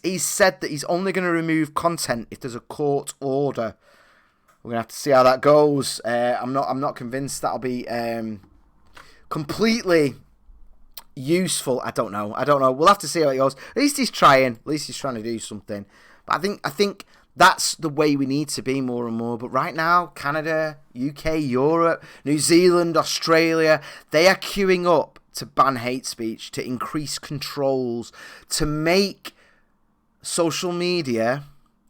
He's said that he's only going to remove content if there's a court order. We're gonna have to see how that goes. I'm not convinced that'll be completely useful. I don't know. We'll have to see how it goes. At least he's trying. At least he's trying to do something. But I think that's the way we need to be more and more. But right now, Canada, UK, Europe, New Zealand, Australia, they are queuing up to ban hate speech, to increase controls, to make social media,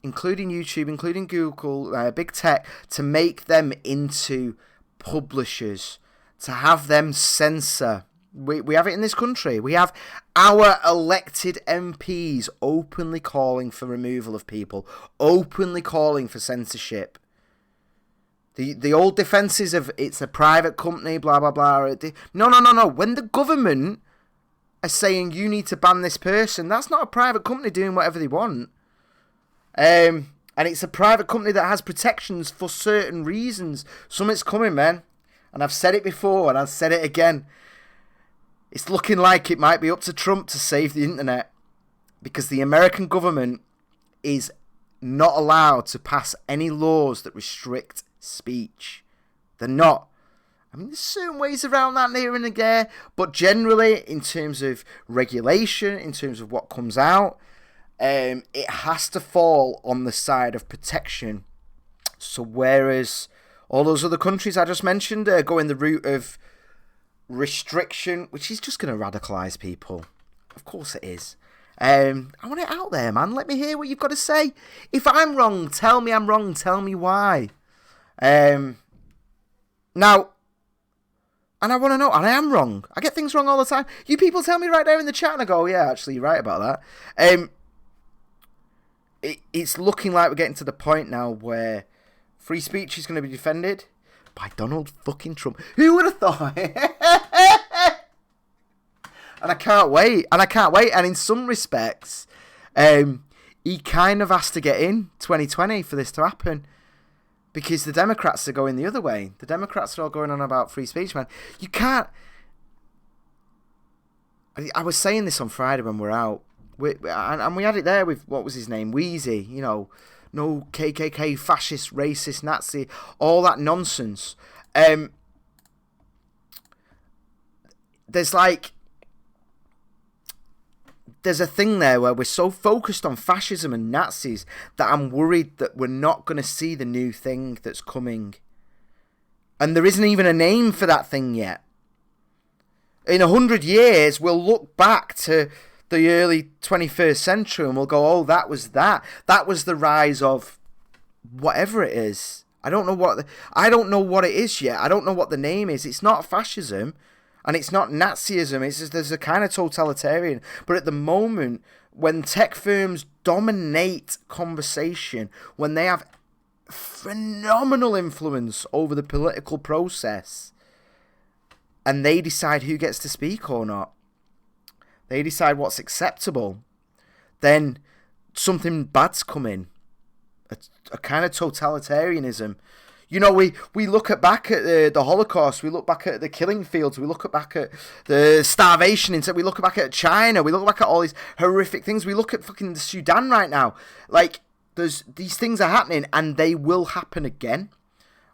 including YouTube, including Google, big tech, to make them into publishers, to have them censor. We have it in this country. We have our elected MPs openly calling for removal of people, openly calling for censorship. The old defences of it's a private company, blah, blah, blah. No. When the government are saying you need to ban this person. That's not a private company doing whatever they want. And it's a private company that has protections for certain reasons. Something's coming, man. And I've said it before, and I'll said it again. It's looking like it might be up to Trump to save the internet. Because the American government is not allowed to pass any laws that restrict speech. They're not. I mean, there's certain ways around that here and there, but generally, in terms of regulation, in terms of what comes out, it has to fall on the side of protection. So whereas all those other countries I just mentioned are going the route of restriction, which is just going to radicalise people. Of course it is. I want it out there, man. Let me hear what you've got to say. If I'm wrong, tell me I'm wrong. Tell me why. Now, and I want to know, and I am wrong. I get things wrong all the time. You people tell me right there in the chat, and I go, oh, yeah, actually, you're right about that. It's looking like we're getting to the point now where free speech is going to be defended by Donald fucking Trump. Who would have thought? And I can't wait. And in some respects, he kind of has to get in 2020 for this to happen. Because the Democrats are going the other way. The Democrats are all going on about free speech, man. You can't... I was saying this on Friday when we're out. And we had it there with, what was his name? Wheezy. You know, no KKK, fascist, racist, Nazi. All that nonsense. There's like... There's a thing there where we're so focused on fascism and Nazis that I'm worried that we're not going to see the new thing that's coming. And there isn't even a name for that thing yet. In 100 years, we'll look back to the early 21st century and we'll go, oh, that was that. That was the rise of whatever it is. I don't know what it is yet. I don't know what the name is. It's not fascism. And it's not Nazism, it's just there's a kind of totalitarian. But at the moment, when tech firms dominate conversation, when they have phenomenal influence over the political process, and they decide who gets to speak or not, they decide what's acceptable, then something bad's coming. A kind of totalitarianism. You know, we look back at the Holocaust, we look back at the killing fields, we look back at the starvation, we look back at China, we look back at all these horrific things, we look at fucking the Sudan right now. Like, these things are happening, and they will happen again.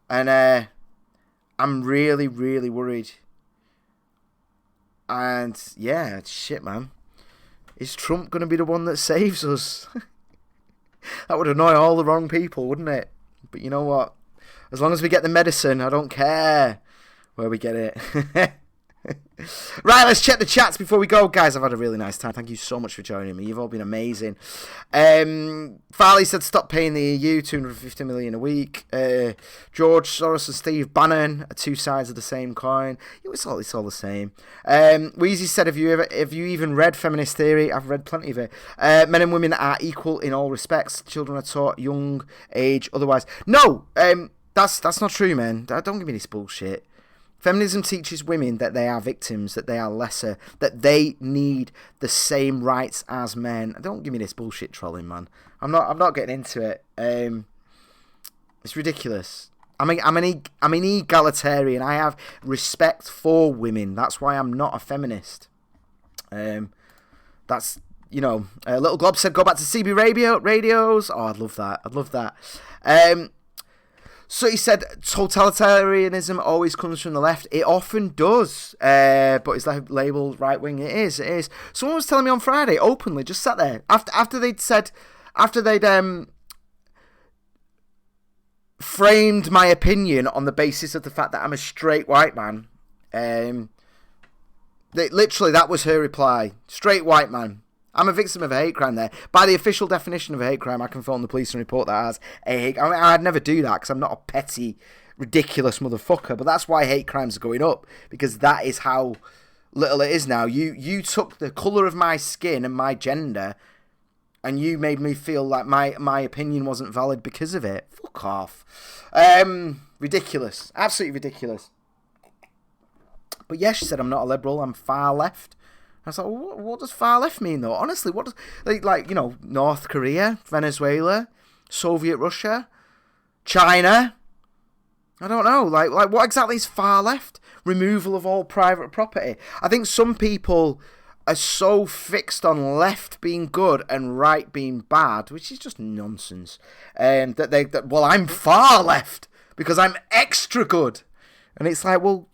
And I'm really, really worried. And, yeah, shit, man. Is Trump going to be the one that saves us? That would annoy all the wrong people, wouldn't it? But you know what? As long as we get the medicine, I don't care where we get it. Right, let's check the chats before we go. Guys, I've had a really nice time. Thank you so much for joining me. You've all been amazing. Farley said stop paying the EU, 250 million a week. George Soros and Steve Bannon are two sides of the same coin. It's all the same. Wheezy said, have you even read Feminist Theory? I've read plenty of it. Men and women are equal in all respects. Children are taught young age otherwise. No, that's not true, man. Don't give me this bullshit. Feminism teaches women that they are victims, that they are lesser, that they need the same rights as men. Don't give me this bullshit trolling, man. I'm not getting into it. It's ridiculous. I'm an egalitarian. I have respect for women. That's why I'm not a feminist. That's, you know, Little Glob said go back to CB radios. Oh, I'd love that. So he said totalitarianism always comes from the left. It often does, but it's like labelled right wing. It is. Someone was telling me on Friday openly, just sat there after they'd framed my opinion on the basis of the fact that I'm a straight white man. Literally, that was her reply. Straight white man. I'm a victim of a hate crime there. By the official definition of a hate crime, I can phone the police and report that as a hate crime. I mean, I'd never do that because I'm not a petty, ridiculous motherfucker. But that's why hate crimes are going up, because that is how little it is now. You took the colour of my skin and my gender, and you made me feel like my opinion wasn't valid because of it. Fuck off. Ridiculous. Absolutely ridiculous. But yeah, she said I'm not a liberal. I'm far left. I was like, what does far left mean though? Honestly, what does like North Korea, Venezuela, Soviet Russia, China? I don't know. Like what exactly is far left? Removal of all private property. I think some people are so fixed on left being good and right being bad, which is just nonsense. That I'm far left because I'm extra good. And it's like, well,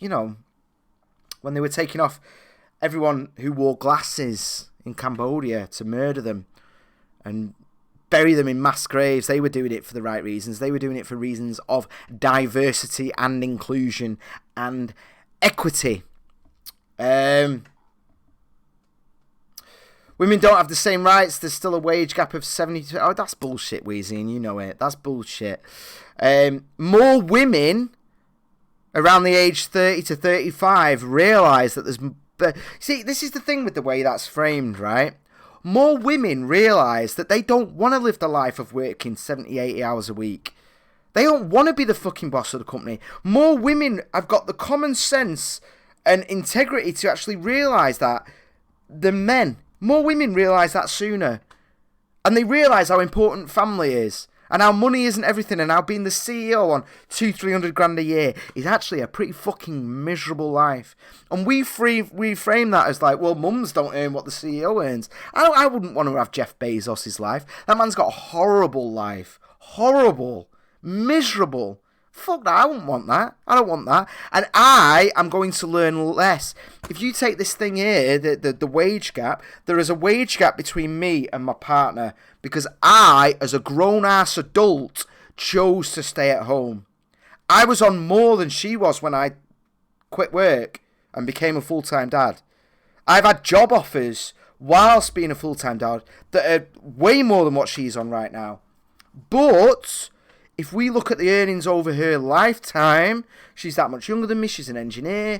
when they were taking off everyone who wore glasses in Cambodia to murder them and bury them in mass graves, they were doing it for the right reasons. They were doing it for reasons of diversity and inclusion and equity. Women don't have the same rights. There's still a wage gap of 70. Oh, that's bullshit, Weezy, and you know it. That's bullshit. More women around the age 30 to 35 realise that there's... See, this is the thing with the way that's framed, right? More women realise that they don't want to live the life of working 70, 80 hours a week. They don't want to be the fucking boss of the company. More women have got the common sense and integrity to actually realise that than men. More women realise that sooner. And they realise how important family is. And how money isn't everything. And how being the CEO on 200-300 grand a year is actually a pretty fucking miserable life. And we frame that as like, well, mums don't earn what the CEO earns. I wouldn't want to have Jeff Bezos' life. That man's got a horrible life. Horrible. Miserable. Fuck that, I wouldn't want that. I don't want that. And I am going to learn less. If you take this thing here, the wage gap, there is a wage gap between me and my partner because I, as a grown-ass adult, chose to stay at home. I was on more than she was when I quit work and became a full-time dad. I've had job offers whilst being a full-time dad that are way more than what she's on right now. But if we look at the earnings over her lifetime, she's that much younger than me. She's an engineer.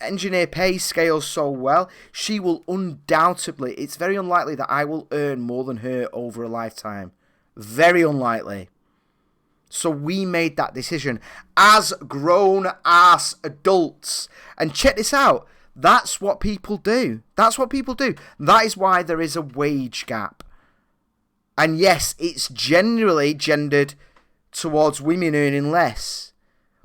Engineer pay scales so well. She will undoubtedly, it's very unlikely that I will earn more than her over a lifetime. Very unlikely. So we made that decision as grown-ass adults. And check this out. That's what people do. That's what people do. That is why there is a wage gap. And yes, it's generally gendered towards women earning less.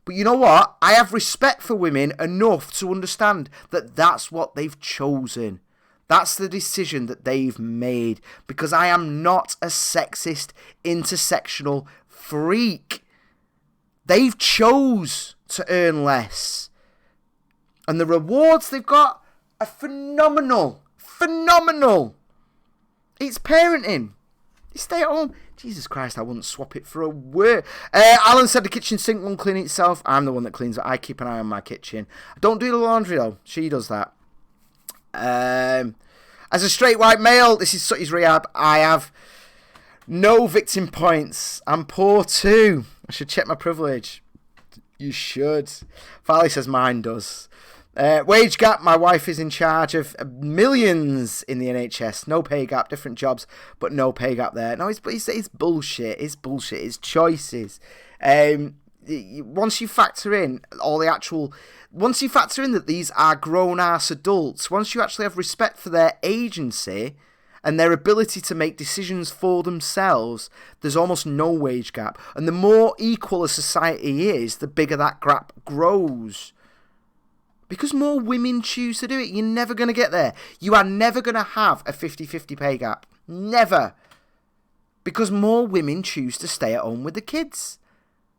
But you know what? I have respect for women enough to understand that that's what they've chosen. That's the decision that they've made. Because I am not a sexist, intersectional freak. They've chose to earn less. And the rewards they've got are phenomenal. Phenomenal. It's parenting. You stay at home. Jesus Christ, I wouldn't swap it for a word. Alan said the kitchen sink won't clean itself. I'm the one that cleans it. I keep an eye on my kitchen. I don't do the laundry though. She does that. As a straight white male, this is Sutty's Rehab. I have no victim points. I'm poor too. I should check my privilege. You should. Farley says mine does. Wage gap, my wife is in charge of millions in the NHS. No pay gap, different jobs, but no pay gap there. No, it's bullshit. It's bullshit. It's choices. Once you factor in once you factor in that these are grown-ass adults, once you actually have respect for their agency and their ability to make decisions for themselves, there's almost no wage gap. And the more equal a society is, the bigger that gap grows. Because more women choose to do it. You're never going to get there. You are never going to have a 50-50 pay gap. Never. Because more women choose to stay at home with the kids.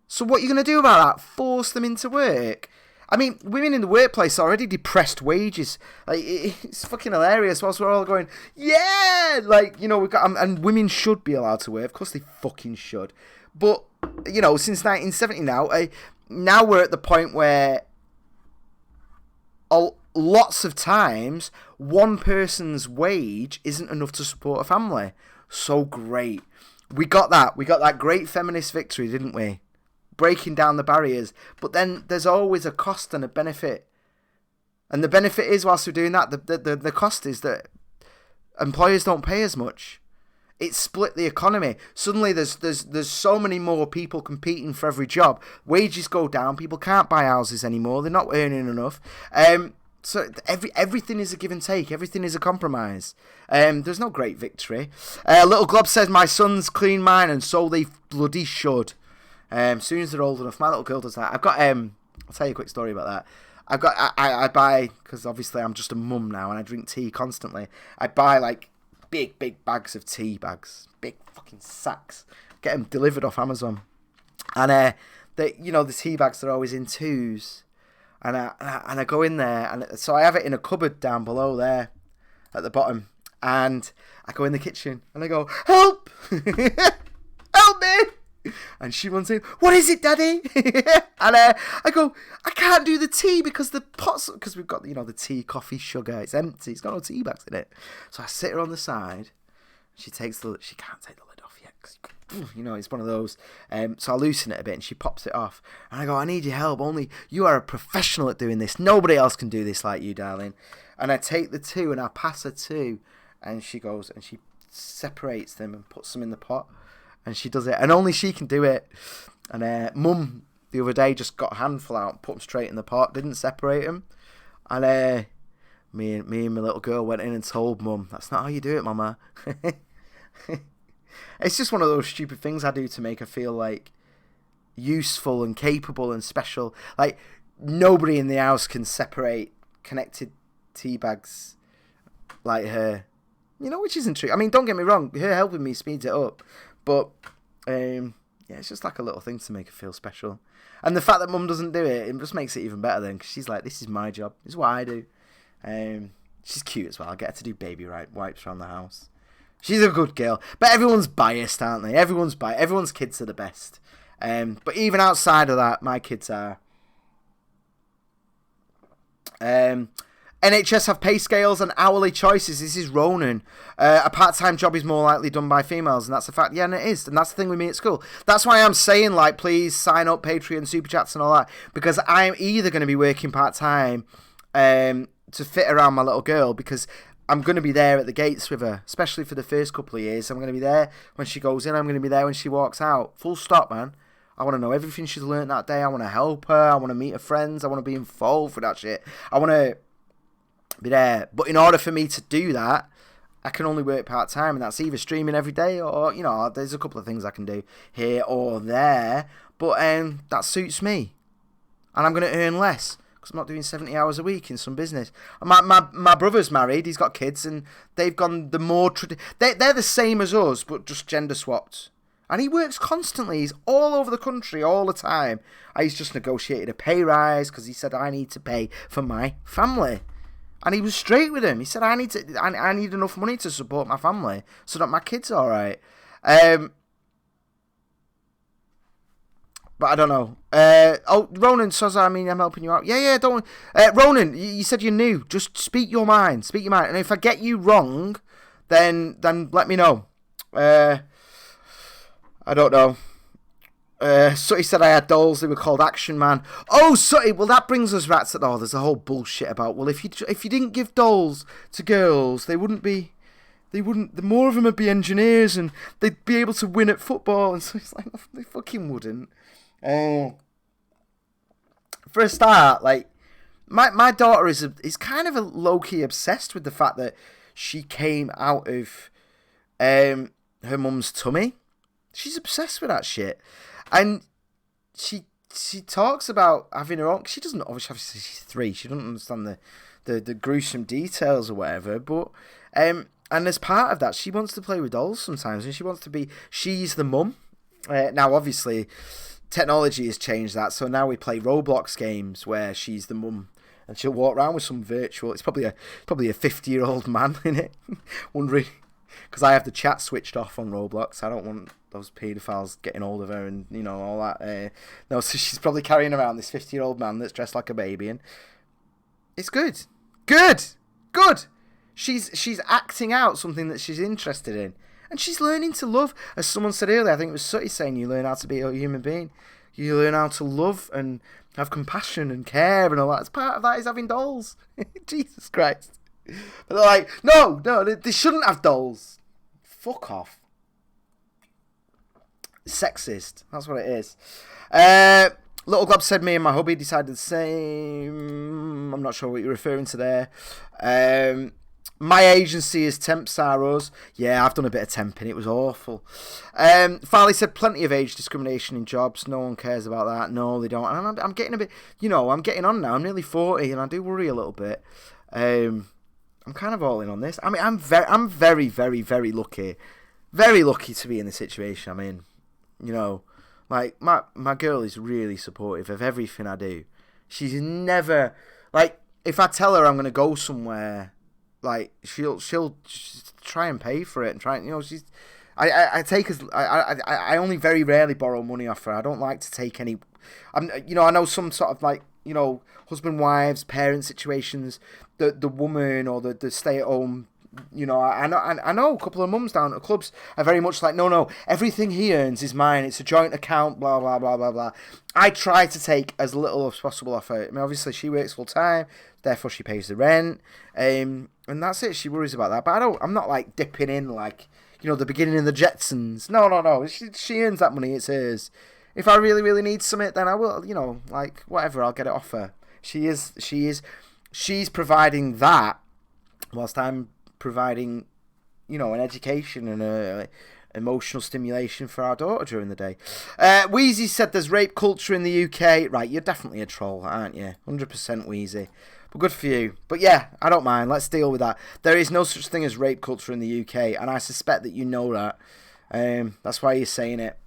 So what are you going to do about that? Force them into work? I mean, women in the workplace are already depressed wages. Like, it's fucking hilarious whilst we're all going, yeah! Like, we've got... And women should be allowed to work. Of course they fucking should. But, since 1970 now we're at the point where... lots of times, one person's wage isn't enough to support a family. So great. We got that. We got that great feminist victory, didn't we? Breaking down the barriers. But then there's always a cost and a benefit. And the benefit is, whilst we're doing that, the cost is that employers don't pay as much. It split the economy. Suddenly there's so many more people competing for every job. Wages go down. People can't buy houses anymore. They're not earning enough. So everything is a give and take. Everything is a compromise. There's no great victory. Little Glob says, my sons clean mine, and so they bloody should. Soon as they're old enough. My little girl does that. I've got... I'll tell you a quick story about that. I buy... Because obviously I'm just a mum now, and I drink tea constantly. I buy, like, big bags of tea bags. Big fucking sacks. Get them delivered off Amazon. And, the tea bags are always in twos. And I go in there, and so I have it in a cupboard down below there, at the bottom. And I go in the kitchen, and I go, help! Help me! And she runs in, what is it, Daddy? And I go, I can't do the tea because the pots, because we've got, the tea, coffee, sugar, it's empty, it's got no tea bags in it. So I sit her on the side, she can't take the lid off yet, because it's one of those. So I loosen it a bit, and she pops it off. And I go, I need your help. Only you are a professional at doing this. Nobody else can do this like you, darling. And I take the two, and I pass her two. And she goes, and she separates them and puts them in the pot. And she does it. And only she can do it. And Mum, the other day, just got a handful out and put them straight in the pot. Didn't separate them. And me and my little girl went in and told Mum, that's not how you do it, Mama. It's just one of those stupid things I do to make her feel, like, useful and capable and special. Like, nobody in the house can separate connected tea bags like her. Which isn't true. I mean, don't get me wrong. Her helping me speeds it up. But, it's just like a little thing to make her feel special. And the fact that Mum doesn't do it, it just makes it even better then. Because she's like, this is my job. This is what I do. She's cute as well. I get her to do baby wipes around the house. She's a good girl. But everyone's biased, aren't they? Everyone's biased. Everyone's kids are the best. But even outside of that, my kids are. NHS have pay scales and hourly choices. This is Ronan. A part-time job is more likely done by females, and that's a fact. Yeah, and it is. And that's the thing with me at school. That's why I'm saying, like, please sign up, Patreon, Super Chats and all that. Because I'm either going to be working part-time to fit around my little girl, because I'm going to be there at the gates with her, especially for the first couple of years. I'm going to be there when she goes in. I'm going to be there when she walks out. Full stop, man. I want to know everything she's learnt that day. I want to help her. I want to meet her friends. I want to be involved with that shit. I want to be there. But in order for me to do that, I can only work part-time, and that's either streaming every day or, there's a couple of things I can do here or there. But that suits me. And I'm going to earn less, because I'm not doing 70 hours a week in some business. My brother's married, he's got kids, and they've gone the more... They're the same as us, but just gender swapped. And he works constantly, he's all over the country all the time. He's just negotiated a pay rise, because he said, I need to pay for my family. And he was straight with him. He said, I need enough money to support my family, so that my kid's alright. But I don't know. Ronan says, I'm helping you out. Yeah, don't... Ronan, you said you're new. Just speak your mind. And if I get you wrong, then let me know. I don't know. Sutty said I had dolls. They were called Action Man. Oh, Sutty, well, that brings us right to... Oh, there's a whole bullshit about... Well, if you didn't give dolls to girls, they wouldn't... The more of them would be engineers, and they'd be able to win at football. And so it's like, they fucking wouldn't. For a start, like, my daughter is kind of a low-key obsessed with the fact that she came out of her mum's tummy. She's obsessed with that shit. And she talks about having her own... She doesn't... Obviously, she's 3. She doesn't understand the gruesome details or whatever. But... and as part of that, she wants to play with dolls sometimes. And she wants to be... She's the mum. Now, obviously... Technology has changed that, so now we play Roblox games where she's the mum, and she'll walk around with some virtual... It's probably a 50-year-old man in it, wondering, because I have the chat switched off on Roblox. I don't want those paedophiles getting hold of her and all that. No, so she's probably carrying around this 50-year-old man that's dressed like a baby, and it's good. She's acting out something that she's interested in. And she's learning to love. As someone said earlier, I think it was Sutty saying, you learn how to be a human being. You learn how to love and have compassion and care and all that. As part of that is having dolls. Jesus Christ. But they're like, no, they shouldn't have dolls. Fuck off. Sexist. That's what it is. Little Glob said me and my hubby decided the same. I'm not sure what you're referring to there. My agency is Temp Saros. Yeah, I've done a bit of temping. It was awful. Farley said plenty of age discrimination in jobs. No one cares about that. No, they don't. And I'm getting a bit, I'm getting on now. I'm nearly 40 and I do worry a little bit. I'm kind of all in on this. I mean, I'm very, very, very lucky. Very lucky to be in the situation I'm in. Like, my girl is really supportive of everything I do. She's never, like, if I tell her I'm going to go somewhere, like, she'll try and pay for it and try, she's, I take as, I only very rarely borrow money off her. I don't like to take any, I know some sort of, like, husband, wives, parent situations, the woman or the stay-at-home, I know a couple of mums down at clubs are very much like, no, everything he earns is mine. It's a joint account, blah, blah, blah, blah, blah. I try to take as little as possible off her. I mean, obviously, she works full time, therefore she pays the rent, and that's it. She worries about that. But I'm not, like, dipping in, like, the beginning of the Jetsons. No. She earns that money. It's hers. If I really, really need something, then I will, like, whatever, I'll get it off her. She's providing that whilst I'm providing, an education and a emotional stimulation for our daughter during the day. Wheezy said there's rape culture in the UK. Right, you're definitely a troll, aren't you? 100% Wheezy. But good for you. But yeah, I don't mind. Let's deal with that. There is no such thing as rape culture in the UK, and I suspect that you know that. That's why you're saying it.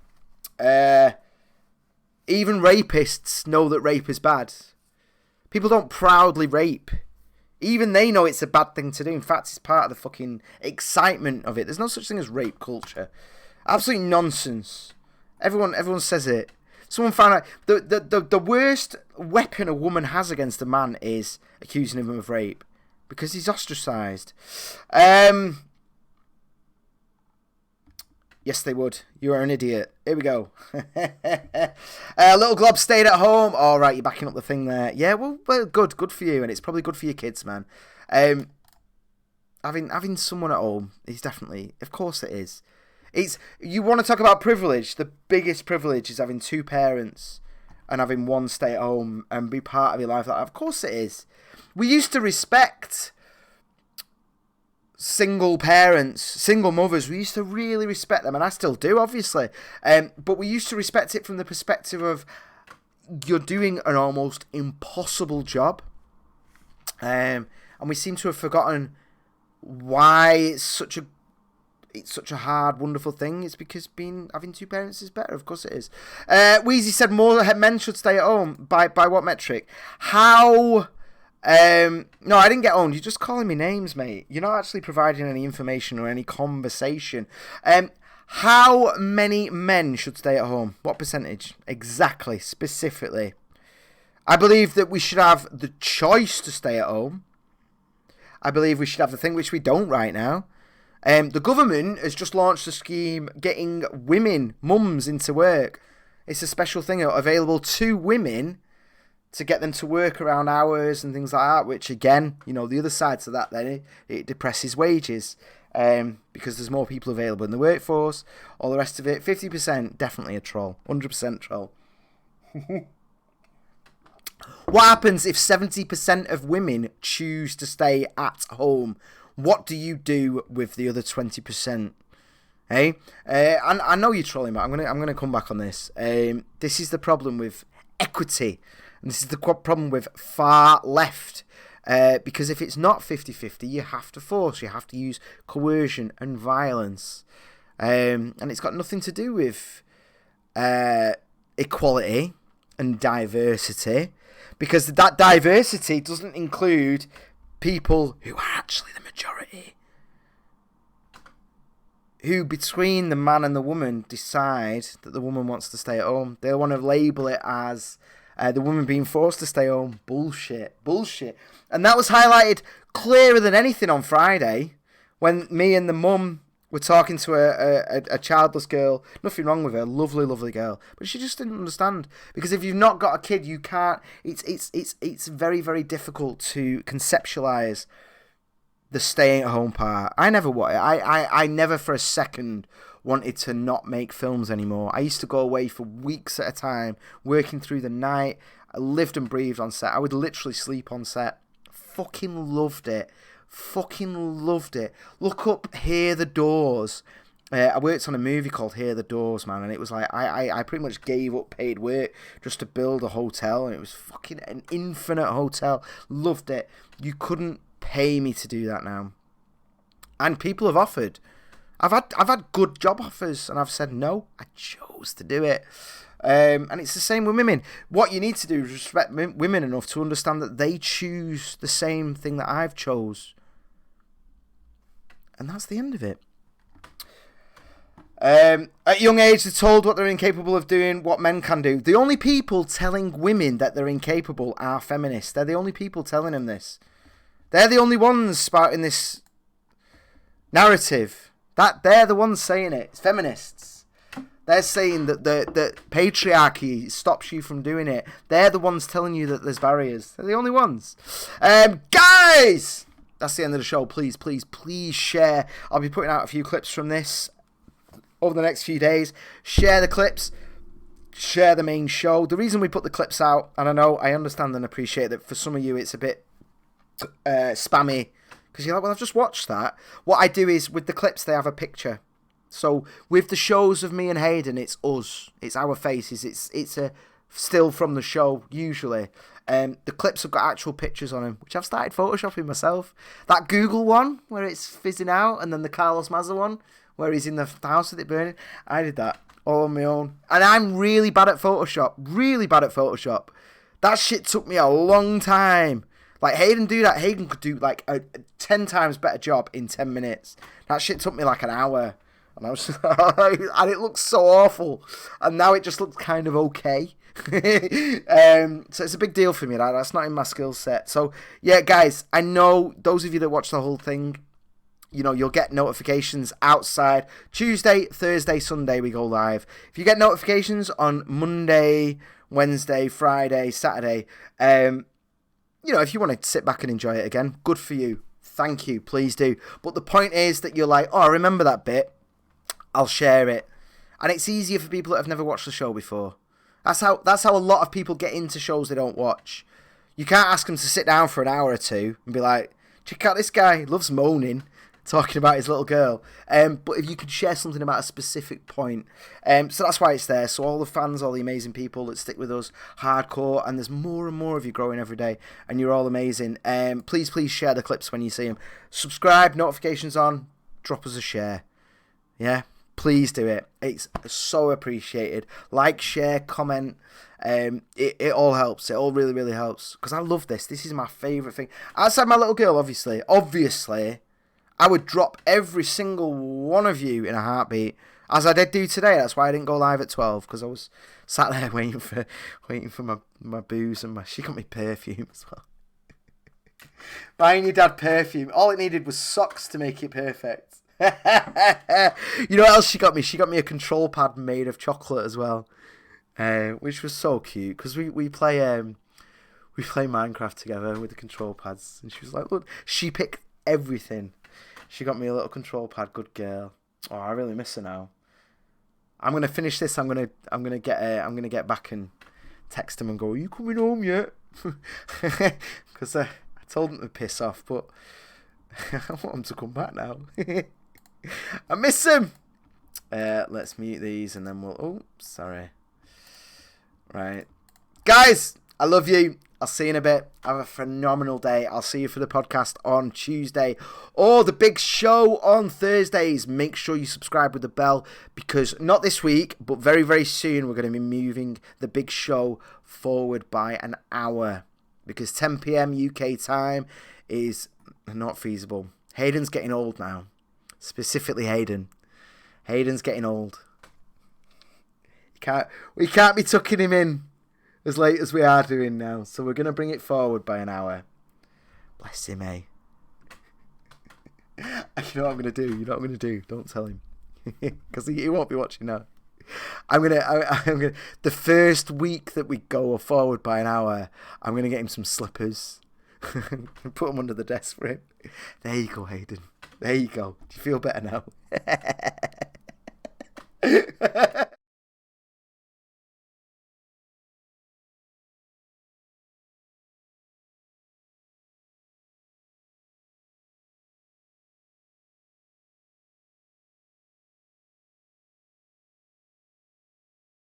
Even rapists know that rape is bad. People don't proudly rape. Even they know it's a bad thing to do. In fact, it's part of the fucking excitement of it. There's no such thing as rape culture. Absolute nonsense. Everyone says it. Someone found out the worst weapon a woman has against a man is accusing him of rape, because he's ostracised. Yes, they would. You are an idiot. Here we go. Little Glob stayed at home. All right, you're backing up the thing there. Yeah, well, good for you, and it's probably good for your kids, man. Having someone at home is definitely, of course, it is. You want to talk about privilege? The biggest privilege is having two parents and having one stay at home and be part of your life. Of course, it is. We used to respect single parents, single mothers. We used to really respect them, and I still do, obviously. But we used to respect it from the perspective of you're doing an almost impossible job. And we seem to have forgotten why it's such a hard, wonderful thing. It's because having two parents is better. Of course it is. Wheezy said more men should stay at home. By what metric? How? No, I didn't get owned. You're just calling me names, mate. You're not actually providing any information or any conversation. How many men should stay at home? What percentage? Exactly, specifically. I believe that we should have the choice to stay at home. I believe we should have the thing, which we don't right now. The government has just launched a scheme getting women, mums, into work. It's a special thing available to women to get them to work around hours and things like that, which again, the other side to that then, it depresses wages because there's more people available in the workforce, all the rest of it. 50%, definitely a troll. 100% troll. What happens if 70% of women choose to stay at home? What do you do with the other 20%? Hey? I know you're trolling, but I'm gonna come back on this. This is the problem with equity. And this is the problem with far left. Because if it's not 50-50, you have to force. You have to use coercion and violence. And it's got nothing to do with equality and diversity. Because that diversity doesn't include people who are actually the majority. Who, between the man and the woman, decide that the woman wants to stay at home. They want to label it as the woman being forced to stay home. Bullshit. And that was highlighted clearer than anything on Friday when me and the mum were talking to a childless girl. Nothing wrong with her. Lovely, lovely girl. But she just didn't understand. Because if you've not got a kid, you can't... It's very, very difficult to conceptualise the staying at home part. I never for a second wanted to not make films anymore. I used to go away for weeks at a time, working through the night. I lived and breathed on set. I would literally sleep on set. Fucking loved it. Fucking loved it. Look up Hear the Doors. I worked on a movie called Hear the Doors, man, and it was like I pretty much gave up paid work just to build a hotel, and it was fucking an infinite hotel. Loved it. You couldn't pay me to do that now, and people have offered. I've had good job offers, and I've said no. I chose to do it. And it's the same with women. What you need to do is respect women enough to understand that they choose the same thing that I've chose, and that's the end of it. At a young age, they're told what they're incapable of doing, what men can do. The only people telling women that they're incapable are feminists. They're the only people telling them this. They're the only ones spouting this narrative. That they're the ones saying it. It's feminists. They're saying that the patriarchy stops you from doing it. They're the ones telling you that there's barriers. They're the only ones. Guys! That's the end of the show. Please, please, please share. I'll be putting out a few clips from this over the next few days. Share the clips, share the main show. The reason we put the clips out, and I understand and appreciate that for some of you it's a bit spammy, because you're like, well, I've just watched that. What I do is, with the clips, they have a picture. So with the shows of me and Hayden, it's us, it's our faces, it's a still from the show usually. The clips have got actual pictures on them, which I've started photoshopping myself. That Google one where it's fizzing out, and then the Carlos Mazza one where he's in the house with it burning. I did that all on my own. And I'm really bad at Photoshop. Really bad at Photoshop. That shit took me a long time. Like, Hayden do that. Hayden could do, like, a 10 times better job in 10 minutes. That shit took me, like, an hour. And I was and it looks so awful. And now it just looks kind of okay. So it's a big deal for me. That's not in my skill set. So, yeah, guys, I know those of you that watch the whole thing, you'll get notifications outside. Tuesday, Thursday, Sunday, we go live. If you get notifications on Monday, Wednesday, Friday, Saturday, if you want to sit back and enjoy it again, good for you. Thank you. Please do. But the point is that you're like, oh, I remember that bit. I'll share it. And it's easier for people that have never watched the show before. That's how a lot of people get into shows they don't watch. You can't ask them to sit down for an hour or two and be like, check out this guy, he loves moaning, talking about his little girl. But if you could share something about a specific point. So that's why it's there. So all the fans, all the amazing people that stick with us hardcore, and there's more and more of you growing every day, and you're all amazing. Please share the clips when you see them. Subscribe, notifications on, drop us a share. Yeah, please do it. It's so appreciated. Like, share, comment. It all helps. It all really, really helps. Because I love this. This is my favourite thing. Outside my little girl, obviously, I would drop every single one of you in a heartbeat, as I did do today. That's why I didn't go live at 12, because I was sat there waiting for my booze, and she got me perfume as well. Buying your dad perfume. All it needed was socks to make it perfect. You know what else she got me? She got me a control pad made of chocolate as well, which was so cute, because we play Minecraft together with the control pads, and she was like, look, she picked everything. She got me a little control pad. Good girl. Oh, I really miss her now. I'm gonna finish this. I'm gonna get back and text him and go, are you coming home yet? Because I told him to piss off, but I want him to come back now. I miss him. Let's mute these and then we'll... Oh, sorry. Right. Guys, I love you. I'll see you in a bit. Have a phenomenal day. I'll see you for the podcast on Tuesday or the big show on Thursdays. Make sure you subscribe with the bell, because not this week, but very, very soon we're going to be moving the big show forward by an hour, because 10 p.m. UK time is not feasible. Hayden's getting old now. Specifically Hayden. Hayden's getting old. We can't be tucking him in as late as we are doing now. So we're going to bring it forward by an hour. Bless him, eh? You know what I'm going to do? You know what I'm going to do? Don't tell him. Because he won't be watching now. I'm gonna the first week that we go forward by an hour, I'm going to get him some slippers. And put them under the desk for him. There you go, Hayden. There you go. Do you feel better now?